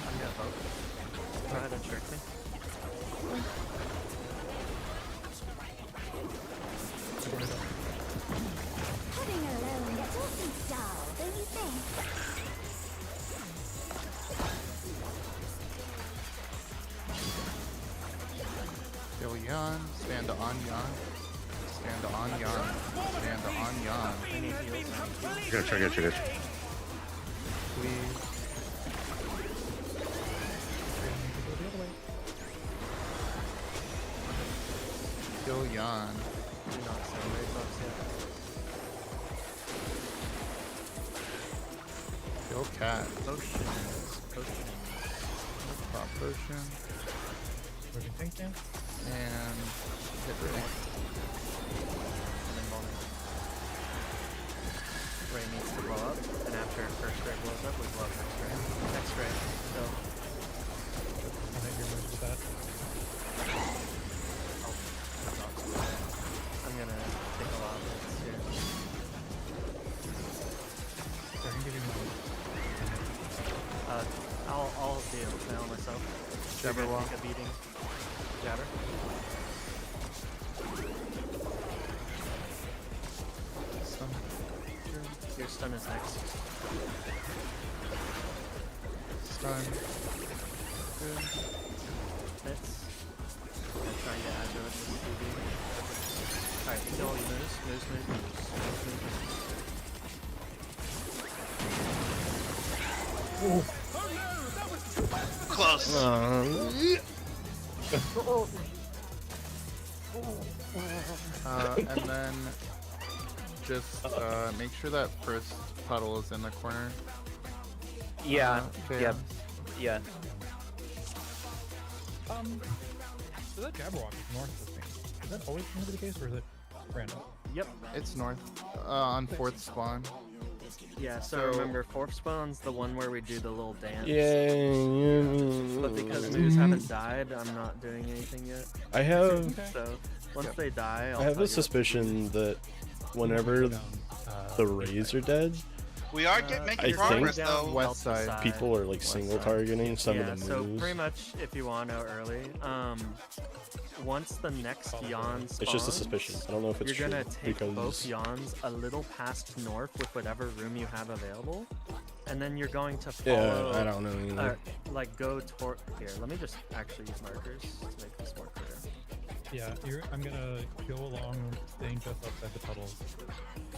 I'm gonna vote. Go ahead and trick me. Heading alone gets awfully dull, don't you think? Kill Yan. Stand on Yan. Stand on Yan. Stand on Yan. I need heals. I got you. Please. Go the other way. Kill Yan. Do not celebrate buffs yet. Kill Cat. Potions. Pop potion. What do you think, Dan? And hit Ray. And then Bowling. Ray needs to blow up, and after first ray blows up, we blow up next ray. Next ray. So. I think you're moved with that. I'm gonna take a lot of hits here. So I can give you my. I'll be able to nail myself. Jabber You're wall. gonna take a beating. Jabber. Stun. Your stun is next. Stun. Good. Hits. I'm trying to add to it with the TV. Alright, kill, you moves. Close. And then just make sure that first puddle is in the corner. Yeah. Fair. Yep. Yeah. So that Jabberwock is north of me. Is that always going to be the case, or is it random? Yep. It's north. On 4th spawn. Yeah, so So- remember, 4th spawn's the one where we do the little dance. Yeah. But because moves haven't died, I'm not doing anything yet. I have So once they die, I'll I have tell a you. suspicion that whenever the rays are dead, We are I making think progress down though. West side. people are like West single side. targeting some Yeah, of the so moves. pretty much, if you want to know early, once the next yawn spawns, It's just a suspicion. I don't know if it's you're gonna true take because both yawns a little past north with whatever room you have available, and then you're going to follow. I don't know either. Like go toward here. Let me just actually use markers to make this more clear. Yeah, I'm gonna go along staying just outside the puddles.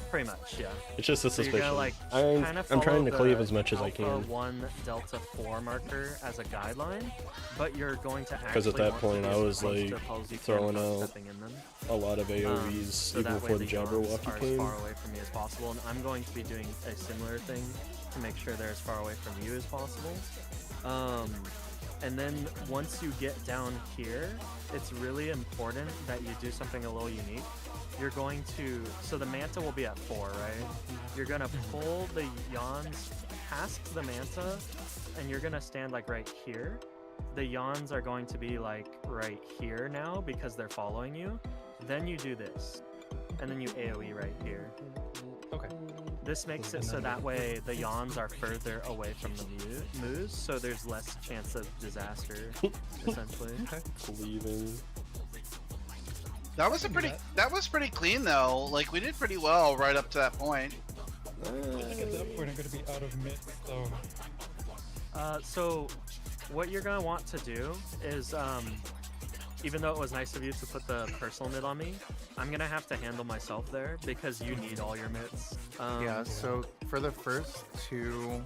Pretty much, yeah. It's just a So you're suspicion. gonna like I'm kind of trying to cleave the as much as I Alpha can. 1 Delta 4 marker as a guideline, but you're going to actually Because at that want to point be I as was close to like the puddles you can throwing without out stepping in them. a lot of AoEs So even that before way the yawns Jabberwocky are as came. far away from me as possible, and I'm going to be doing a similar thing to make sure they're as far away from you as possible. And then once you get down here, it's really important that you do something a little unique. You're going to, so the Manta will be at 4, right? You're gonna pull the yawns past the Manta, and you're gonna stand like right here. The yawns are going to be like right here now because they're following you. Then you do this, and then you AoE right here. Okay. This makes it so that way the yawns are further away from the moves, so there's less chance of disaster, essentially. Cleaving. That was pretty clean though. Like we did pretty well right up to that point. I think at that point I'm gonna be out of mid, so So what you're gonna want to do is, even though it was nice of you to put the personal mid on me, I'm gonna have to handle myself there because you need all your mids. Yeah, so for the first two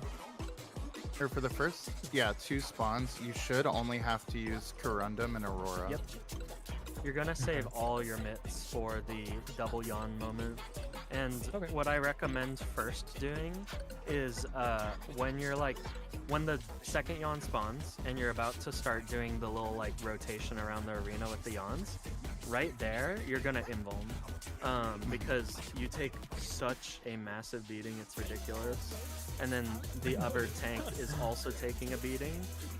spawns, you should only have to use Corundum and Aurora. Yep. You're gonna save all your mitts for the double yawn moment. And what I recommend first doing is when the second yawn spawns and you're about to start doing the little like rotation around the arena with the yawns, right there you're gonna invuln because you take such a massive beating, it's ridiculous. And then the other tank is also taking a beating,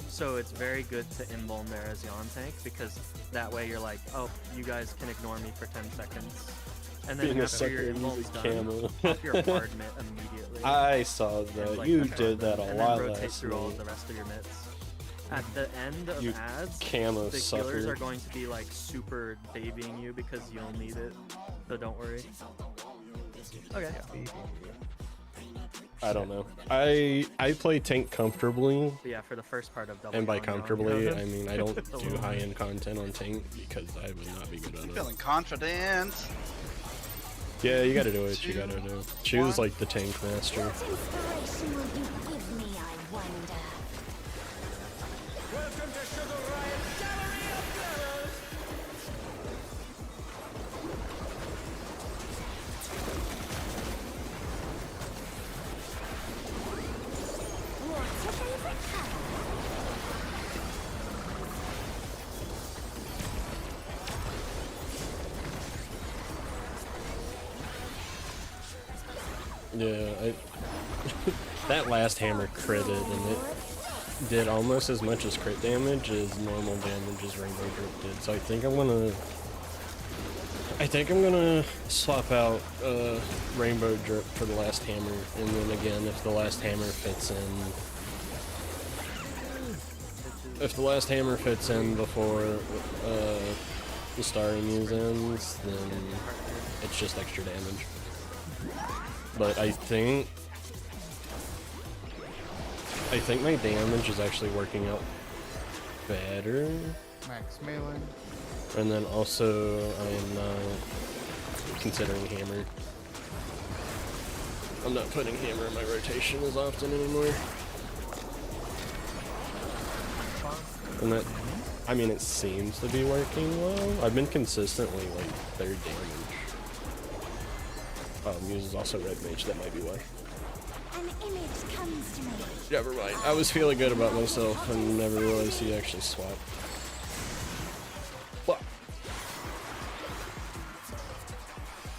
so it's very good to invuln there as yawn tank because that way you're like, oh, you guys can ignore me for 10 seconds. And then Being a after your sucker, invuln's use a done, camo. pop your hard mitt immediately. I saw that. And, like, You attack did them, that a and lot then rotate last through all of night. the rest of your mitts. At the end of You ads, camo the sucker. healers are going to be like super babying you because you'll need it, so don't worry. Okay. I don't know. I play tank comfortably, But yeah, for the first part of double and by yawn, yawn, comfortably, yawn. I mean I don't It's a do little- high-end content on tank because I would not be good at it. Feeling confident. Yeah, you gotta do what you gotta do. Choose like the tank master. What inspiration will you give me, I wonder? Welcome to Sugar Riot's Gallery of Glamours! Yeah, that last hammer critted, and it did almost as much as crit damage as normal damage as Rainbow Drip did. So I think I'm gonna swap out Rainbow Drip for the last hammer, and then again, if the last hammer fits in before the Starry Muse ends, then it's just extra damage. But I think my damage is actually working out better. Max melee. And then also I am not considering hammer. I'm not putting hammer in my rotation as often anymore. And that, I mean, it seems to be working well. I've been consistently like 3rd damage. Oh, Muse is also red mage, that might be why. An image comes to me. Never mind. I was feeling good about myself and never realized he actually swapped. What?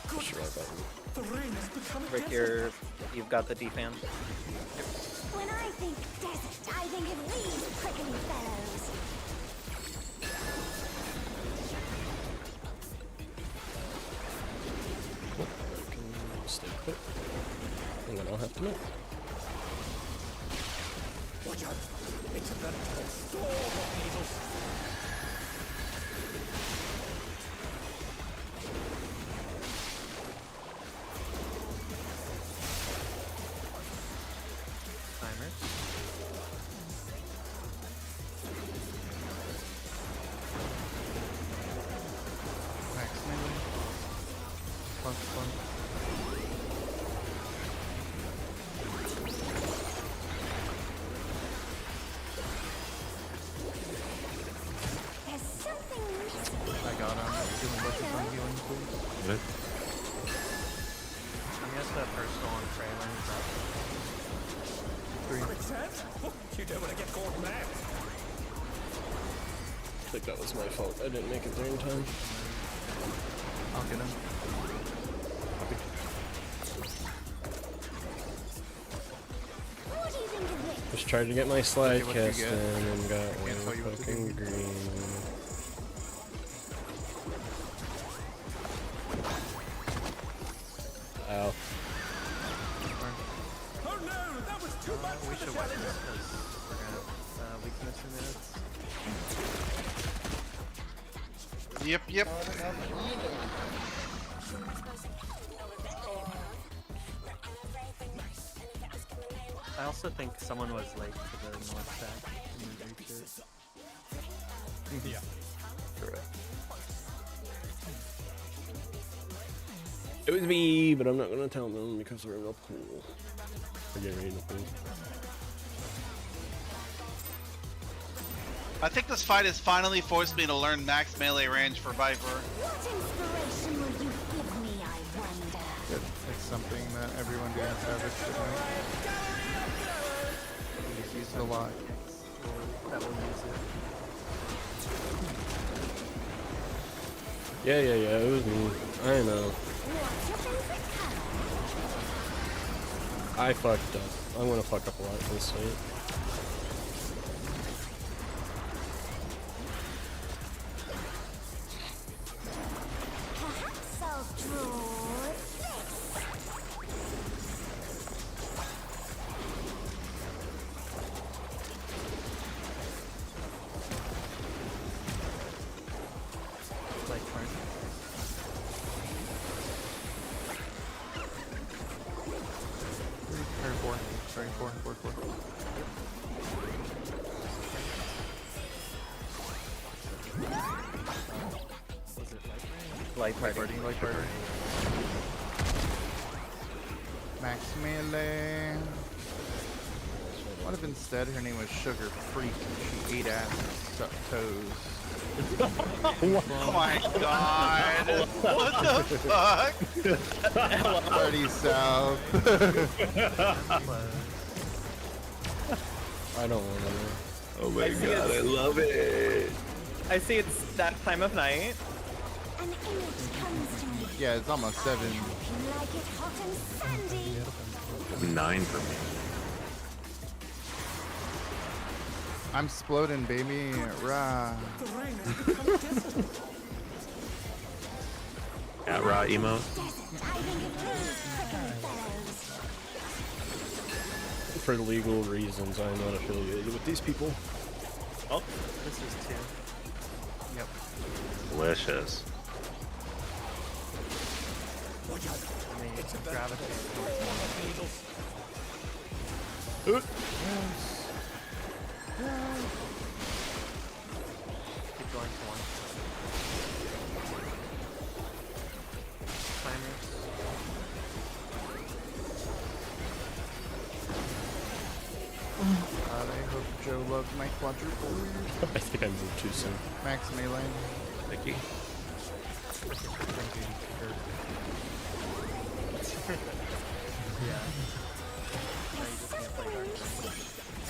Push the right button. Rick, you've got the defan. When I think desert, I think of these prickly fellows. Stay put. And then I'll have to move. Watch out! It's a veritable storm of evil. Timer. Max melee. Punch. There's something missing. I got him. Give him focus on healing, please. Good. I'm gonna put a personal on trailer. You don't want to get caught now. I think that was my fault. I didn't make it there in time. I'll get him. What do you think of this? Just tried to get my slide what you cast get. in and got Can't tell one you what to fucking do. green. Ow. Oh no, that was too much We for should the watch challenger. this because we're gonna have weakness in minutes. Yep. I also think someone was late to the north stack and didn't reach it. Yeah. Correct. It was me, but I'm not gonna tell them because we're in a pool. We're getting ready to pool. I think this fight has finally forced me to learn max melee range for Viper. What inspiration will you give me, I wonder? Good. It's something that everyone doing Savage should know. Just use it a lot. That will use it. Yeah, it was me. I know. What's your favorite color? I fucked up. I'm gonna fuck up a lot this fight. Perhaps I'll draw this. Like turn. Four. Was it like Light party. Like bird. Max melee. What if instead her name was Sugar Freak and she ate ass and sucked toes? Oh my god! What the fuck? Party South. I don't wanna know. Oh my I see god, I it's- love it. I see it's that time of night. An image comes to me. Yeah, it's almost 7. I hope you like it hot and sandy. 9 for me. I'm exploding, baby. Rah. At raw emote. I think it moves quickly, fellows. For legal reasons, I'm not affiliated with these people. Oh, this is 2. Yep. Delicious. I mean, it's gravitate. Keep going for 1. Climbers. I hope Joe loves my quadruple. I think I moved too soon. Max melee. Thank you. Yeah. Now you just can't play Dark Knight.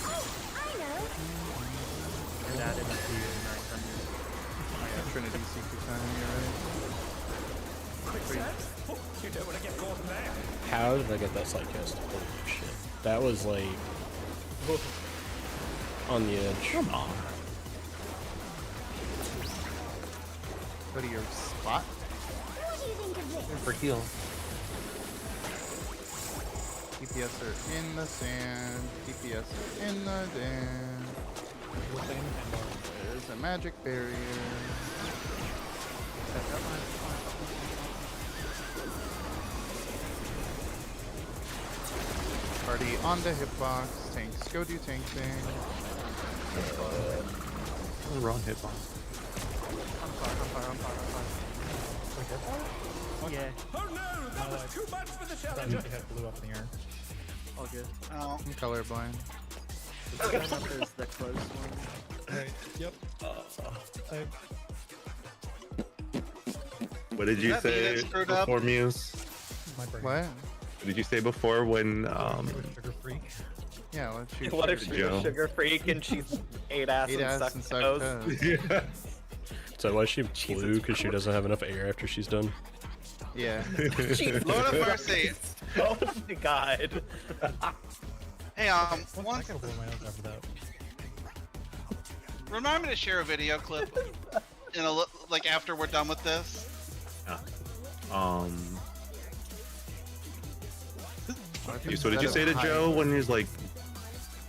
Oh, I know. Your dad in the 900. Oh yeah, Trinity Secret Time, you're right. You don't want to get caught in there. How did I get that sidecast? Holy shit. That was like on the edge. Come on. Go to your spot. What do you think of this? For heal. TPS are in the sand. TPS are in the den. There's a magic barrier. Party on the hitbox. Tanks go do tank thing. Wrong hitbox. I'm far. Yeah, Oh no, that was too much for the That challenger. head blew up in the air. all good. Oh, I'm colorblind. Coming up is the close one. Right. Yep. What did you That mean say it's screwed up? before, Muse? My brain. What? What did you say before when Sugar freak. Yeah, let's shoot. What if shoot she's it. Joe. a sugar freak and she's ate ass Eat and ass sucked and suck toes? toes. Yeah. Is that why she blew? Because she doesn't have enough air after she's done? Yeah. Jesus Lord of mercy. Oh my god. Hey, I once gotta blow my nose after that. remind me to share a video clip in like after we're done with this. So did you say to Joe when he's like,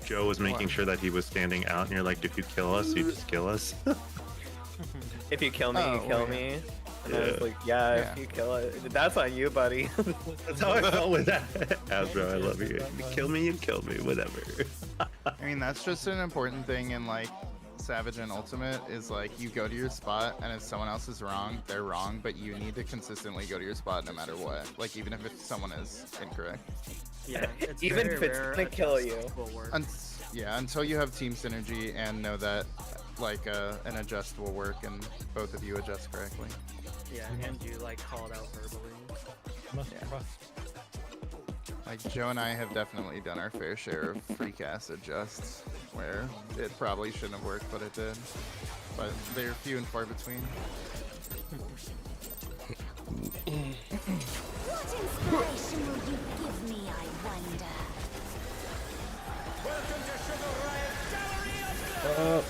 Joe was making sure that he was standing out, and you're like, if you kill us, you just kill us? If you kill me, you Oh, kill yeah. me. And I was Yeah. like, yeah, Yeah. if you kill it, that's on you, buddy. That's how I felt with that. Asbro, I love you. You kill me, you kill me, whatever. I mean, that's just an important thing in like Savage and Ultimate is like you go to your spot, and if someone else is wrong, they're wrong, but you need to consistently go to your spot no matter what. Like even if someone is incorrect. Yeah, it's Even very if it's rare gonna kill adjust you. will work. Yeah, until you have team synergy and know that like an adjust will work and both of you adjust correctly. Yeah, and you like call it out verbally. Must Yeah. trust. Like Joe and I have definitely done our fair share of free cast adjusts where it probably shouldn't have worked, but it did. But they're few and far between. What inspiration will you give me, I wonder? Welcome to Sugar Riot's Gallery of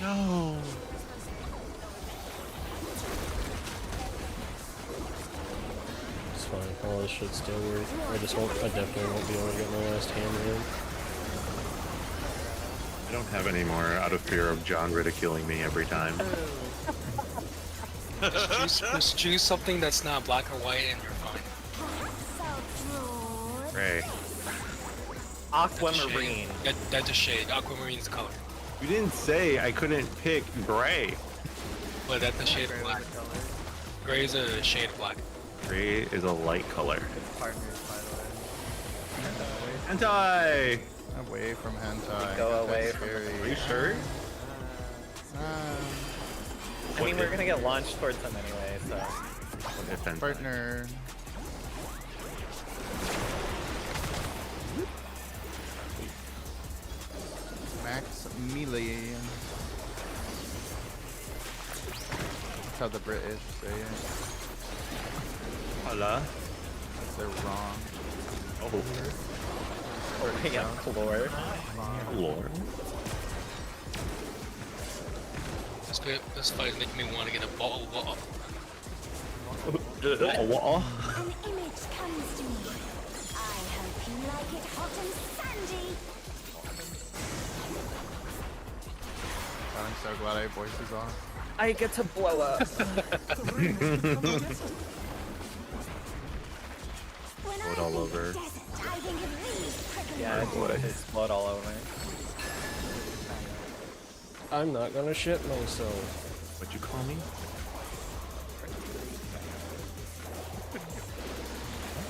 No. It's fine. All this should still work. I definitely won't be able to get my last hammer in. I don't have any more out of fear of John ridiculing me every time. Just choose something that's not black or white and you're fine. So broad. Ray, Aquamarine. That's a shade. Aquamarine's color. you didn't say I couldn't pick gray. But that's a shade of Gray black. with the color. Gray is a shade of black. Gray is a light color. It's partners, by the way. Anti! Away from hentai. Go That's away from scary. Are you sure? I mean, we're gonna get launched towards them anyway, so. If hentai. Partner. Max melee. how the British say it. Hola. They're wrong. Oh. Or yeah, floor. Lord. This fight is making me want to get a ball of water. What? An image comes to me. I hope you like it hot and sandy. I'm so glad I have voices on. I get to blow up. When Blood I all think over. of desert, I think of these prickly Yeah, it's blood all over me. I'm not gonna shit myself. What'd you call me?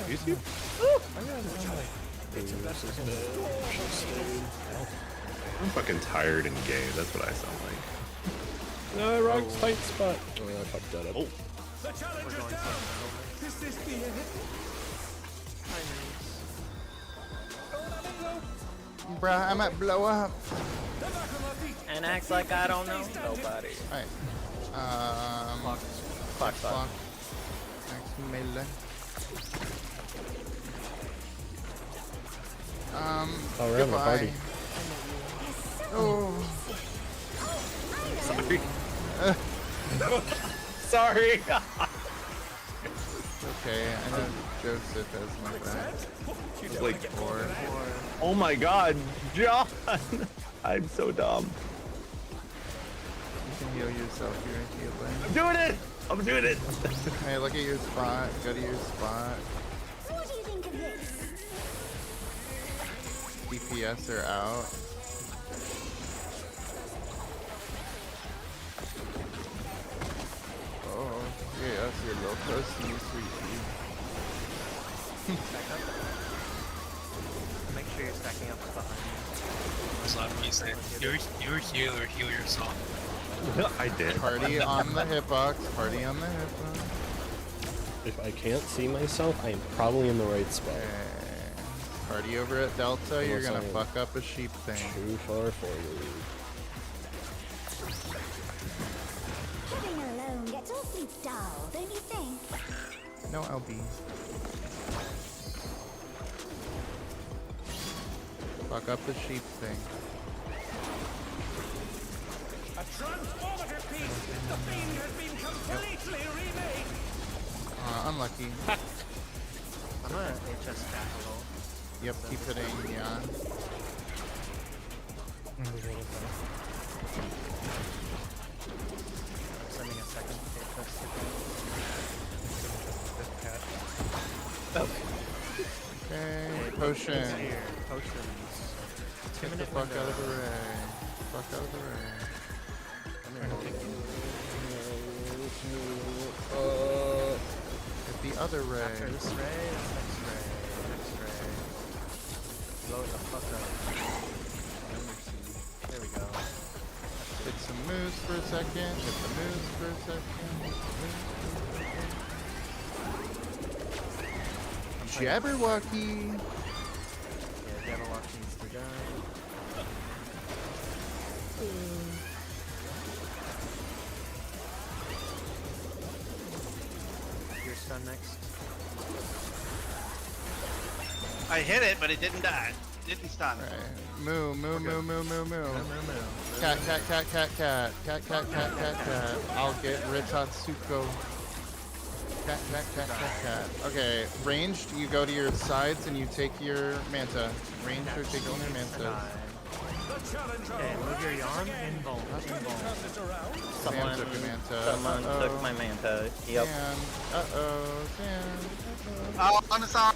Excuse you? I'm fucking tired and gay. That's what I sound like. No, wrong tight spot. Oh, I fucked that up. Oh. The challenger's down! Is this the end? Bruh, I'm at blow up. They're back on their feet! And acts like I don't know nobody. Alright. Clock spot. Next melee. Oh, we're having a goodbye. party. Oh. Sorry. Sorry. Okay, I know Joseph has my back. Like, Or oh my god, John! I'm so dumb. you can heal yourself. You're in healing. I'm doing it! I'm doing it! Hey, look at your spot. Go to your spot. What do you think of this? DPS are out. Oh, yes, your little pussy, sweetie. Make sure you're stacking up behind It's not me saying, you're healer, heal yourself. I did. Party on the hitbox. Party on the hitbox. If I can't see myself, I am probably in the right spot. Okay. Party over at Delta. You're gonna Unless fuck up a sheep thing. Too far forward. Living alone gets awfully dull, don't you think? No LB. Fuck up the sheep thing. A transformative piece! The fiend has been completely remade! Unlucky. I'm gonna HS back a little. Yep, keep hitting Yan. I'm sending a second HS to Okay, potion. here. Potions. Get the fuck out of the ray. Fuck out of the ray. Get the other ray. After this ray, next ray, next ray. Blow the fuck up. There we go. Hit some moves for a second. Hit the moves for a second. Jabberwocky. Yeah, Jabberwock needs to die. Your stun next. I hit it, but it didn't die. Didn't stun. Alright. Moo, moo, moo, moo, moo, moo. No. Cat, cat, cat, cat, cat. Cat, cat, cat, cat, cat. I'll get Ritatsuko. Cat, cat, cat, cat, cat. Okay, ranged, you go to your sides and you take your manta. Ranged, you're taking your manta. Okay, move your yarn in bone. Someone took a manta. Someone took my manta. Yep. Sam. Uh-oh, Sam. Oh, on the side.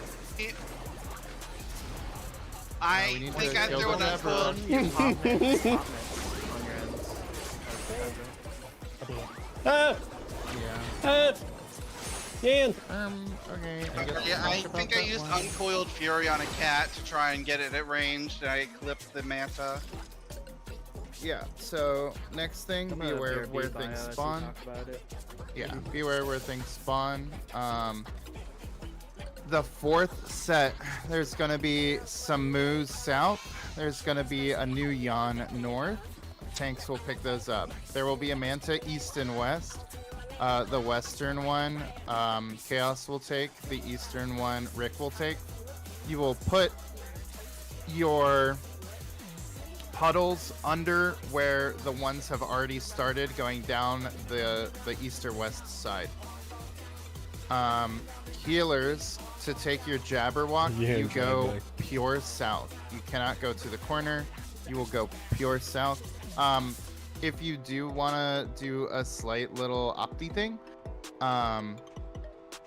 I we need think to I kill threw the enough leper. food. Pop mix on your ends. Ah! Yeah. Ah! Yan! Okay. I guess Yeah, we'll I talk about think I that used one. Uncoiled Fury on a cat to try and get it at range, and I clipped the manta. Yeah, so next thing, be aware of where things spawn. Yeah, be aware where things spawn. The fourth set, there's gonna be some moves south. There's gonna be a new Yan north. Tanks will pick those up. There will be a Manta east and west. The western one, Chaos will take. The eastern one, Rick will take. You will put your puddles under where the ones have already started going down the east or west side. Healers, to take your Jabberwock, you go pure south. You cannot go to the corner. You will go pure south. If you do want to do a slight little opti thing,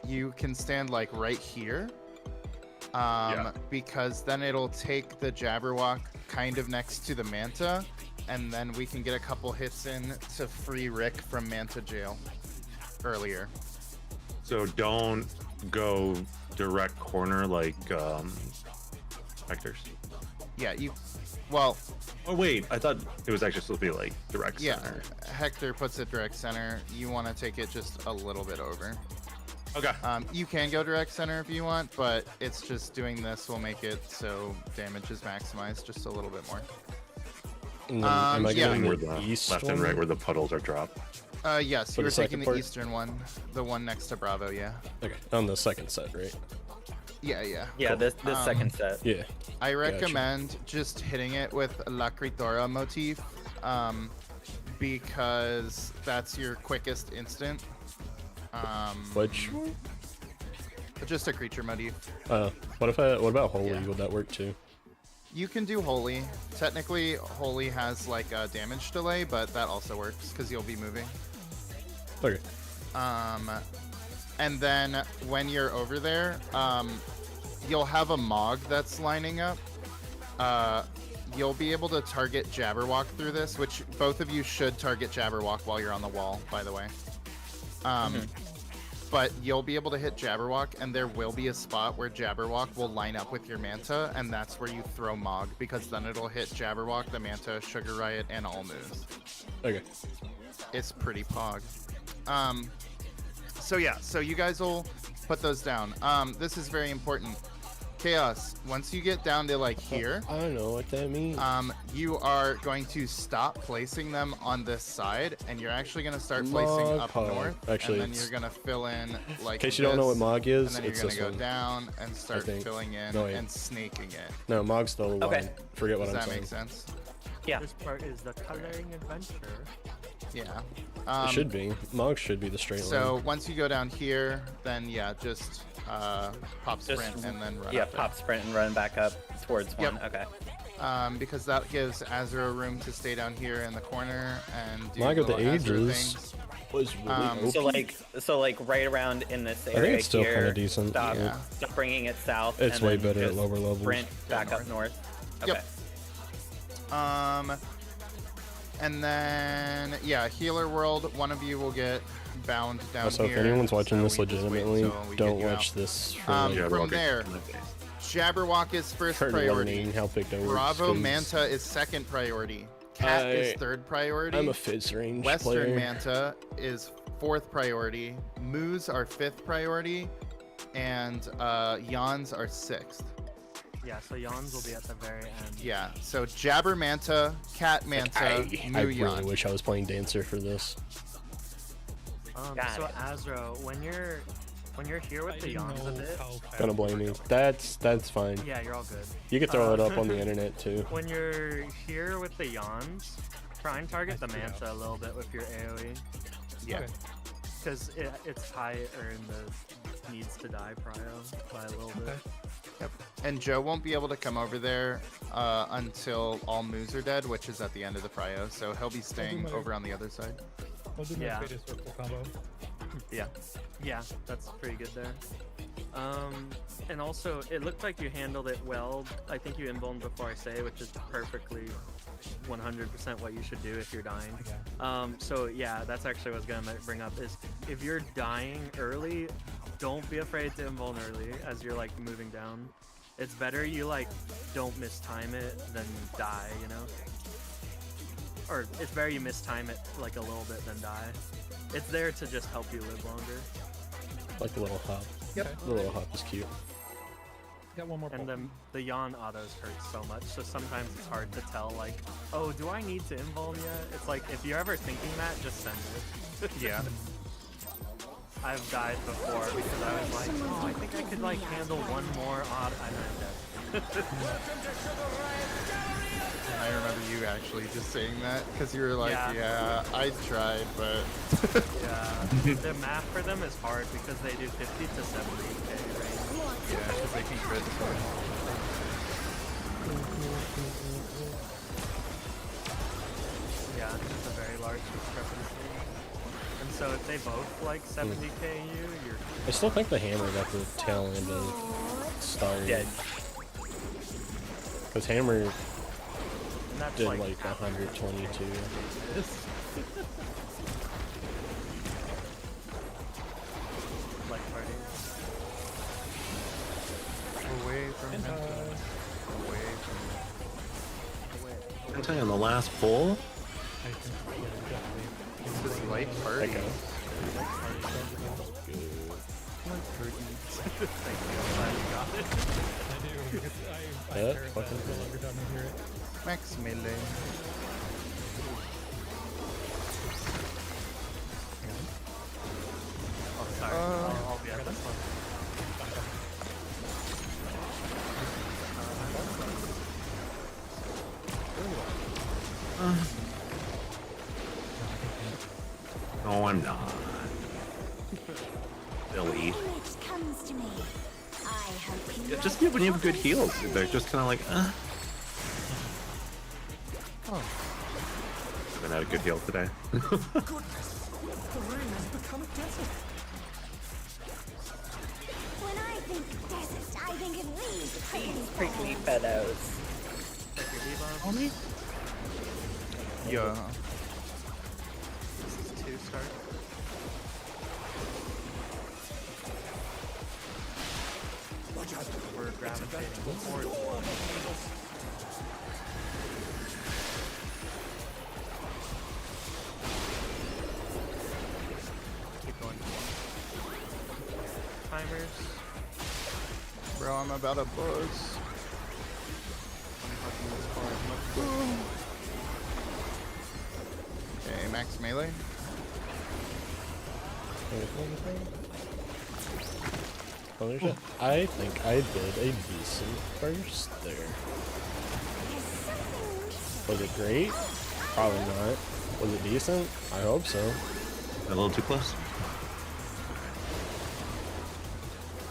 you can stand like right here. Because then it'll take the Jabberwock kind of next to the Manta, and then we can get a couple hits in to free Rick from Manta jail earlier. So don't go direct corner like Hector's. Yeah, you. Well. Oh wait, I thought it was actually supposed to be like direct center. Yeah, Hector puts it direct center. You want to take it just a little bit over. Okay. You can go direct center if you want, but it's just doing this will make it so damage is maximized just a little bit more. Am I getting where the east left and right where the puddles are dropped? Yes, you were taking the eastern one, the one next to Bravo, yeah. Okay, on the second set, right? Yeah. Yeah, cool. this second set. Yeah. I recommend just hitting it with La Critora motif, because that's your quickest instant. Which one? Just a creature motif. What about Holy? Would that work too? You can do Holy. Technically, Holy has like a damage delay, but that also works because you'll be moving. Okay. And then when you're over there, you'll have a Mog that's lining up. You'll be able to target Jabberwock through this, which both of you should target Jabberwock while you're on the wall, by the way. But you'll be able to hit Jabberwock, and there will be a spot where Jabberwock will line up with your Manta, and that's where you throw Mog, because then it'll hit Jabberwock, the Manta, Sugar Riot, and all moves. Okay. It's pretty pog. So yeah, so you guys will put those down. This is very important. Chaos, once you get down to like here, I don't know what that means. You are going to stop placing them on this side, and you're actually going to start placing up north. Actually, and then you're going to fill in like. In case you don't know what Mog is, and then it's you're going this to go one. down and start filling in and snaking it. No, Mog's the line. Okay. Forget what Does I'm that saying. make sense? Yeah. This part is the coloring adventure. Yeah. It should be. Mog should be the straight line. So once you go down here, then yeah, just pop sprint and then run. Yeah, pop sprint and run back up towards one. Yep. Okay. Because that gives Azura room to stay down here in the corner and do Mog of the little Azura Ages things. was really So like right around in this area I think it's still here, kind of decent. Stop bringing it south. It's and way then better at just lower levels. Sprint back up north. Okay. Yep. And then yeah, healer world. One of you will get bound down Also, here. if anyone's watching so this we just wait legitimately, until we don't get you watch out. this for From there, Jabberwock is first priority. How Picto works, Bravo 'cause Manta is second priority. Cat is third priority. I'm a Fizz range Western player. Manta is fourth priority. Moos are fifth priority, and Yawns are sixth. Yeah, so Yawns will be at the very end. Yeah, so Jabber Manta, Cat Manta, I Moo really Yawn. wish I was playing Dancer for this. So Azro, when you're here with the Yawns a bit. Gonna blame you. That's fine. Yeah, you're all good. You can throw it up on the internet too. When you're here with the Yawns, try and target the Manta a little bit with your AoE. Yeah. Because it's higher in the needs to die prio by a little bit. Yep. And Joe won't be able to come over there until all moves are dead, which is at the end of the prio. So he'll be staying over on the other side. I'll do my Faded Circle combo. Yeah, that's pretty good there. And also, it looked like you handled it well. I think you invulned before I say, which is perfectly 100% what you should do if you're dying. So yeah, that's actually what I was gonna bring up is if you're dying early, don't be afraid to invuln early as you're like moving down. It's better you like don't mistime it than die, you know? Or it's better you mistime it like a little bit than die. It's there to just help you live longer. Like the little hop. Yep. The little hop is cute. Got one more. And then the yawn autos hurt so much, so sometimes it's hard to tell, like, oh, do I need to invuln yet? It's like, if you're ever thinking that, just send it. Yeah. I've died before because I was like, oh, I think I could like handle one more odd. I'm not dead. I remember you actually just saying that because you were like, Yeah. yeah, I tried, but Yeah, the math for them is hard because they do 50 to 70k range. yeah, because they can crit so Yeah, it's a very large discrepancy. And so if they both like 70k you, you're. I still think the hammer got the tail end of Starry. Yeah. Because hammer And that's did like like 122. Like party. away from Menta. Away from I'm telling you, on the last pull, this light party. Echo. Light party. Thank you. I'm glad you got it. I do, because I Yeah, heard that fucking the longer time I hear it. Max melee. Oh, sorry. I'll be at this one. no, I'm not. Billy. Image comes to me. I hope you Yeah, just like when you it have good hot heals, they're just kind of like, Oh, I haven't had a good heal today. Goodness! The rain has become a desert. When I think desert, I think of these Prickly pedos. homie? Yeah. This is 2 start. We're gravitating towards one. Keep going. Timers. Bro, I'm about a buzz. Okay, max melee. Holy shit. I think I did a decent first there. Was it great? Probably not. Was it decent? I hope so. A little too close.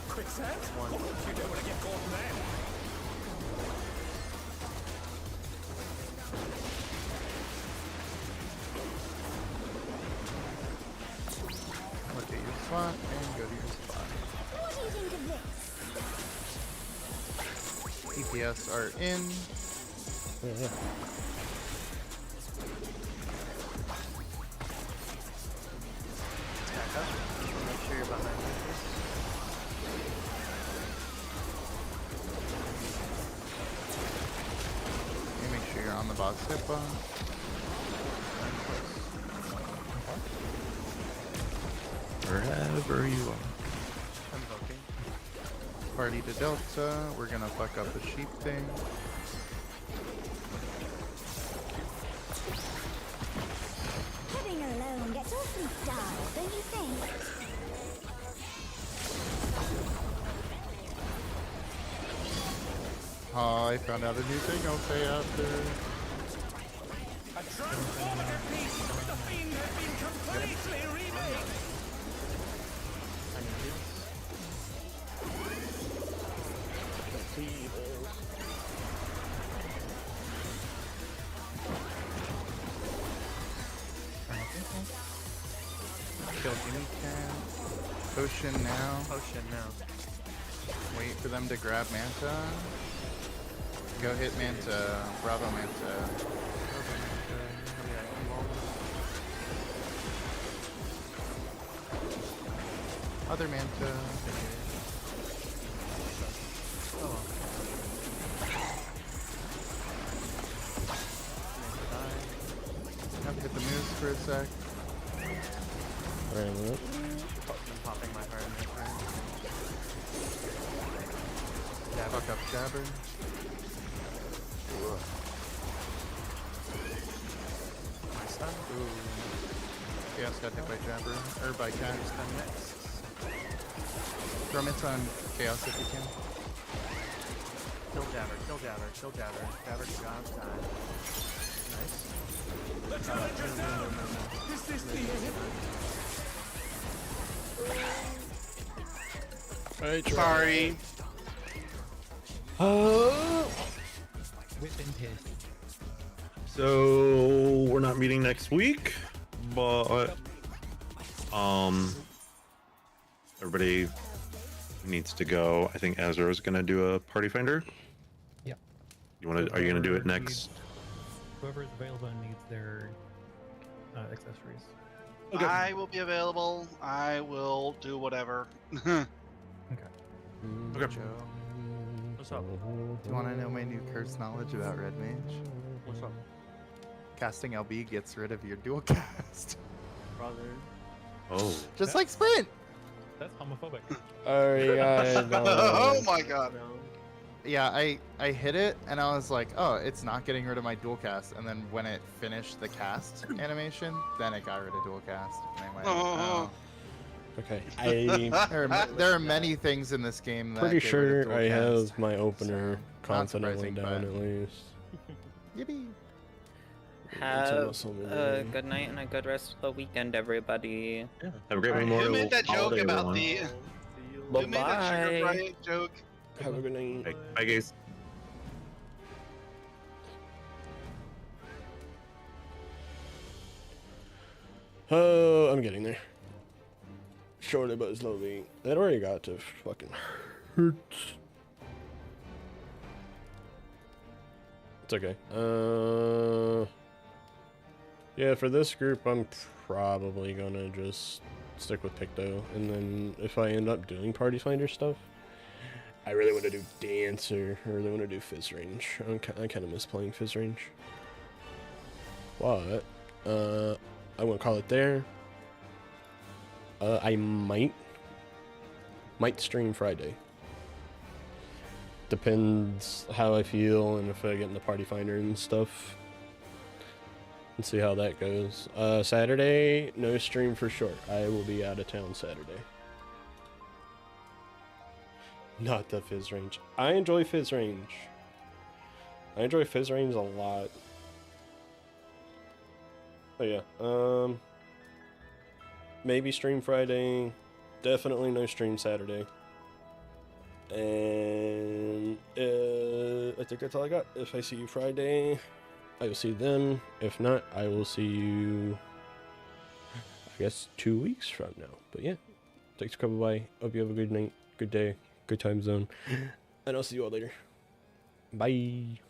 Quicksand? You don't want to get caught in that. Look at your spot and go to your spot. What do you think of this? DPS are in. Yeah, yeah. Attack up. Make sure you're behind me. You make sure you're on the boss hit bar. Wherever you are. Invoking. Party to Delta. We're gonna fuck up the sheep thing. Living alone gets awfully dull, don't you think? Oh, I found out a new thing I'll say after. A transformative piece! The fiend has been completely remade! I need you. Kill Jimmy Cat. Potion now. Potion now. Wait for them to grab Manta. Go hit Manta. Bravo Manta. Other Manta. Have to hit the moves for a sec. Wait a minute. I'm popping my heart in my turn. Fuck up Jabber. My stun. Chaos got hit by Jabber. Or by Cat. Stun next. Throw mitts on Chaos if you can. Kill Jabber, kill Jabber, kill Jabber. Jabber job died. Nice. The challengers now! Is this the end? Sorry. Whip and piss. So we're not meeting next week, but everybody needs to go. I think Azra is gonna do a party finder. Yeah. You want to? Are you gonna do it next? Whoever is available and needs their accessories. Okay. I will be available. I will do whatever. Okay. Okay. Joe, What's up? do you want to know my new curse knowledge about Red Mage? What's up? Casting LB gets rid of your dual cast. Brother. Oh. Just like Sprint! That's homophobic. Alright, guys. Oh my god. No. Yeah, I hit it and I was like, oh, it's not getting rid of my dual cast. And then when it finished the cast animation, then it got rid of dual cast. And I went, oh. Okay, There are many things in this game that pretty get rid of sure dual I cast, have my opener so, not confidently surprising, down but- at least. Yippee! Have muscle a memory. good night and a good rest of the weekend, everybody. Yeah. Have a great Who Memorial made that joke holiday, about everyone. the? Who made that sugar Bye-bye. riot joke? Have a good night. Bye, bye guys. Oh, I'm getting there. Shortly but slowly. That already got to fucking hurts. It's okay. Yeah, for this group, I'm probably gonna just stick with Picto, and then if I end up doing Party Finder stuff, I really want to do Dancer. I really want to do Fizz Range. I kind of miss playing Fizz Range. But, I won't call it there. I might stream Friday. Depends how I feel and if I get in the Party Finder and stuff. And see how that goes. Saturday, no stream for sure. I will be out of town Saturday. Not the Fizz Range. I enjoy Fizz Range. I enjoy Fizz Range a lot. Oh yeah, maybe stream Friday, definitely no stream Saturday. And I think that's all I got. If I see you Friday, I will see them. If not, I will see you, I guess, 2 weeks from now. But yeah, thanks for coming by. Hope you have a good night, good day, good time zone. And I'll see you all later. Bye.